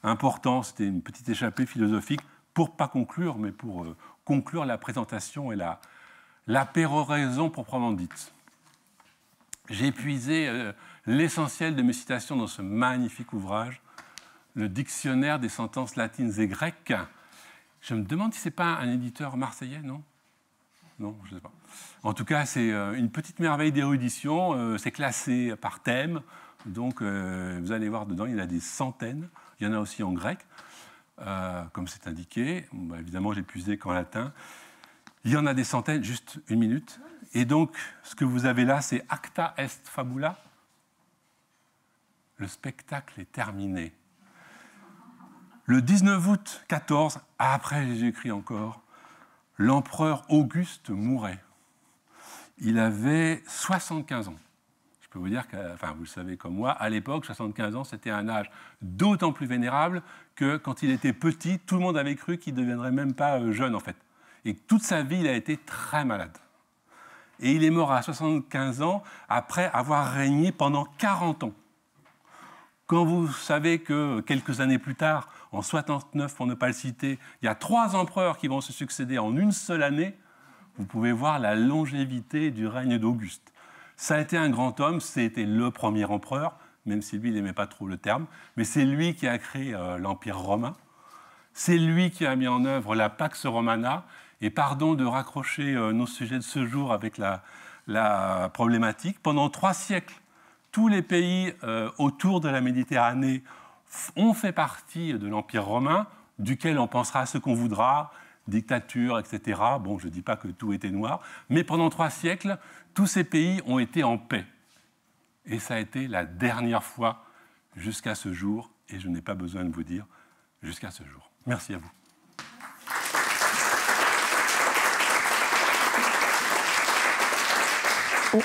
important. C'était une petite échappée philosophique pour pas conclure, mais pour conclure la présentation et la péroraison proprement dite. J'ai épuisé l'essentiel de mes citations dans ce magnifique ouvrage, le dictionnaire des sentences latines et grecques. Je me demande si ce n'est pas un éditeur marseillais, non ? Non, je ne sais pas. En tout cas, c'est une petite merveille d'érudition. C'est classé par thème. Donc, vous allez voir dedans, il y en a des centaines. Il y en a aussi en grec, comme c'est indiqué. Bon, bah, évidemment, j'ai puisé qu'en latin. Il y en a des centaines, juste une minute. Et donc, ce que vous avez là, c'est acta est fabula. Le spectacle est terminé. Le 19 août 14, après Jésus-Christ encore, l'empereur Auguste mourait. Il avait 75 ans. Je peux vous dire que, enfin, vous le savez comme moi, à l'époque, 75 ans, c'était un âge d'autant plus vénérable que quand il était petit, tout le monde avait cru qu'il ne deviendrait même pas jeune, en fait. Et toute sa vie, il a été très malade. Et il est mort à 75 ans après avoir régné pendant 40 ans. Quand vous savez que quelques années plus tard, en 69, pour ne pas le citer, il y a 3 empereurs qui vont se succéder en une seule année, vous pouvez voir la longévité du règne d'Auguste. Ça a été un grand homme, c'était le premier empereur, même si lui, il n'aimait pas trop le terme, mais c'est lui qui a créé l'Empire romain. C'est lui qui a mis en œuvre la Pax Romana. Et pardon de raccrocher nos sujets de ce jour avec la problématique. Pendant 3 siècles, tous les pays autour de la Méditerranée ont fait partie de l'Empire romain, duquel on pensera ce qu'on voudra, dictature, etc. Bon, je ne dis pas que tout était noir, mais pendant 3 siècles, tous ces pays ont été en paix. Et ça a été la dernière fois jusqu'à ce jour, et je n'ai pas besoin de vous dire jusqu'à ce jour. Merci à vous.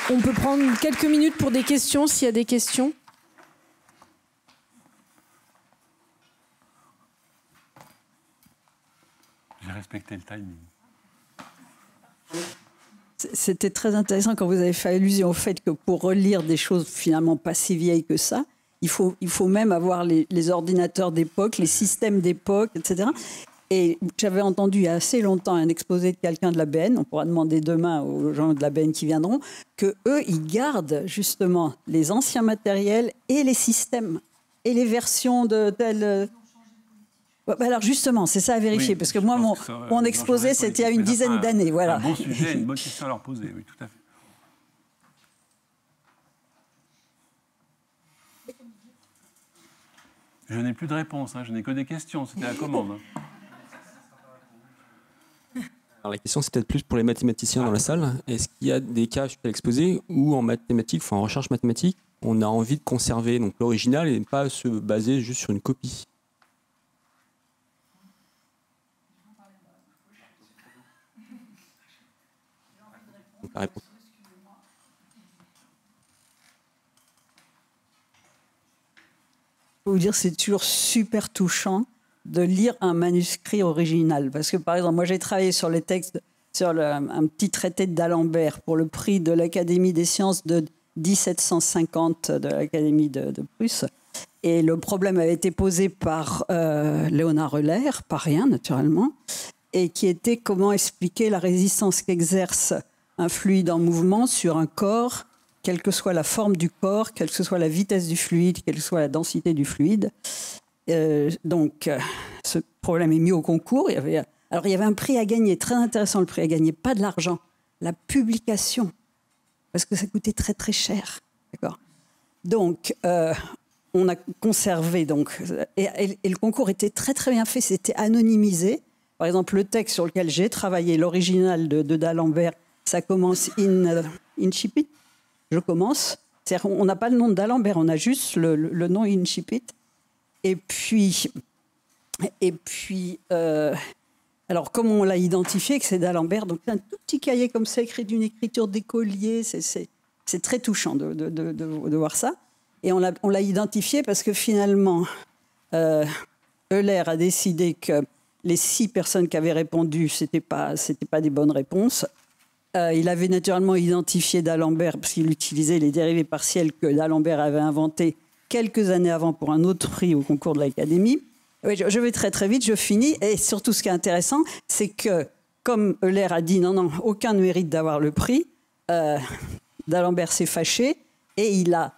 On peut prendre quelques minutes pour des questions, s'il y a des questions. J'ai respecté le timing. C'était très intéressant quand vous avez fait allusion au fait que pour relire des choses finalement pas si vieilles que ça, il faut même avoir les ordinateurs d'époque, les systèmes d'époque, etc. Et j'avais entendu il y a assez longtemps un exposé de quelqu'un de la BN, on pourra demander demain aux gens de la BN qui viendront, qu'eux, ils gardent justement les anciens matériels et les systèmes et les versions de telles... Alors justement, c'est ça à vérifier, oui, parce que moi, mon exposé, c'était il y a une dizaine d'années. Voilà. Un bon sujet, une bonne question à leur poser, oui, tout à fait. Je n'ai plus de réponse, je n'ai que des questions, c'était la commande. Alors la question, c'est peut-être plus pour les mathématiciens dans la salle. Est-ce qu'il y a des cas, je peux l'exposer, où en mathématiques, enfin en recherche mathématique, on a envie de conserver donc l'original et ne pas se baser juste sur une copie? Donc, la réponse. Je peux vous dire, c'est toujours super touchant de lire un manuscrit original. Parce que, par exemple, moi, j'ai travaillé sur les textes, sur un petit traité d'Alembert pour le prix de l'Académie des sciences de 1750 de l'Académie de Prusse. Et le problème avait été posé par Léonard Euler, pas rien, naturellement, et qui était comment expliquer la résistance qu'exerce un fluide en mouvement sur un corps, quelle que soit la forme du corps, quelle que soit la vitesse du fluide, quelle que soit la densité du fluide. Donc, ce problème est mis au concours. Il y avait un prix à gagner, très intéressant le prix à gagner, pas de l'argent, la publication, parce que ça coûtait très très cher. D'accord. Donc, on a conservé, donc, et le concours était très très bien fait, c'était anonymisé. Par exemple, le texte sur lequel j'ai travaillé, l'original de d'Alembert, ça commence incipit. Je commence. C'est-à-dire, on n'a pas le nom d'Alembert, on a juste le nom incipit. Et puis Alors, comme on l'a identifié, que c'est d'Alembert, donc un tout petit cahier comme ça, écrit d'une écriture d'écolier, c'est très touchant de voir ça. Et on l'a identifié parce que finalement, Euler a décidé que les 6 personnes qui avaient répondu, c'était pas des bonnes réponses. Il avait naturellement identifié d'Alembert, parce qu'il utilisait les dérivés partiels que d'Alembert avait inventés quelques années avant pour un autre prix au concours de l'Académie. Oui, je vais très très vite, je finis. Et surtout, ce qui est intéressant, c'est que, comme Euler a dit, non, aucun ne mérite d'avoir le prix, d'Alembert s'est fâché et il a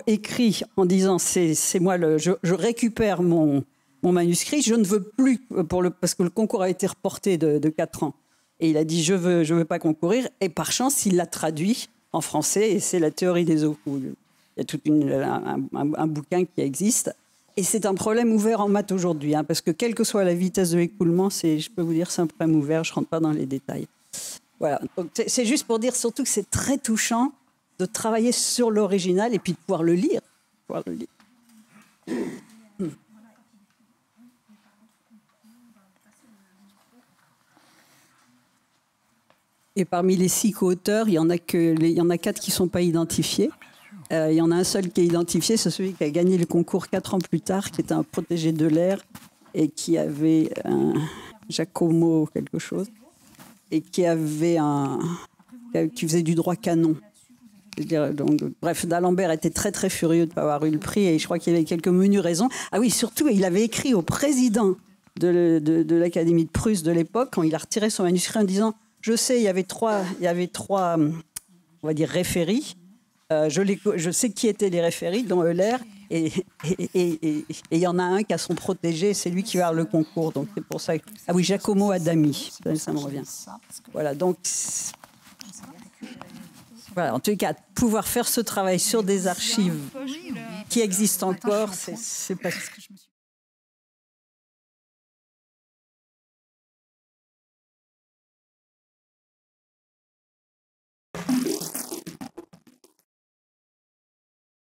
écrit en disant, c'est moi, je récupère mon manuscrit, je ne veux plus, parce que le concours a été reporté de 4 ans. Et il a dit, je veux pas concourir. Et par chance, il l'a traduit en français, et c'est la théorie des eaux coules. Il y a tout un bouquin qui existe. Et c'est un problème ouvert en maths aujourd'hui, hein, parce que quelle que soit la vitesse de l'écoulement, je peux vous dire, c'est un problème ouvert, je ne rentre pas dans les détails. Voilà. Donc, c'est juste pour dire surtout que c'est très touchant de travailler sur l'original et puis de pouvoir le lire. Et parmi les 6 co-auteurs, il y en a 4 qui ne sont pas identifiés. Il y en a un seul qui est identifié, c'est celui qui a gagné le concours 4 ans plus tard, qui était un protégé d'Euler et qui avait un Giacomo quelque chose, et qui faisait du droit canon. Donc, bref, d'Alembert était très très furieux de ne pas avoir eu le prix, et je crois qu'il avait quelques menues raisons. Ah oui, surtout, il avait écrit au président de l'Académie de Prusse de l'époque, quand il a retiré son manuscrit, en disant, je sais, il y avait trois on va dire, référis. Je sais qui étaient les référis, dont Euler, et il y en a un qui a son protégé, c'est lui qui va avoir le concours. Donc c'est pour ça. Ah oui, Giacomo Adami, ça me revient. Voilà, donc voilà, en tout cas, pouvoir faire ce travail sur des archives qui existent encore, c'est pas.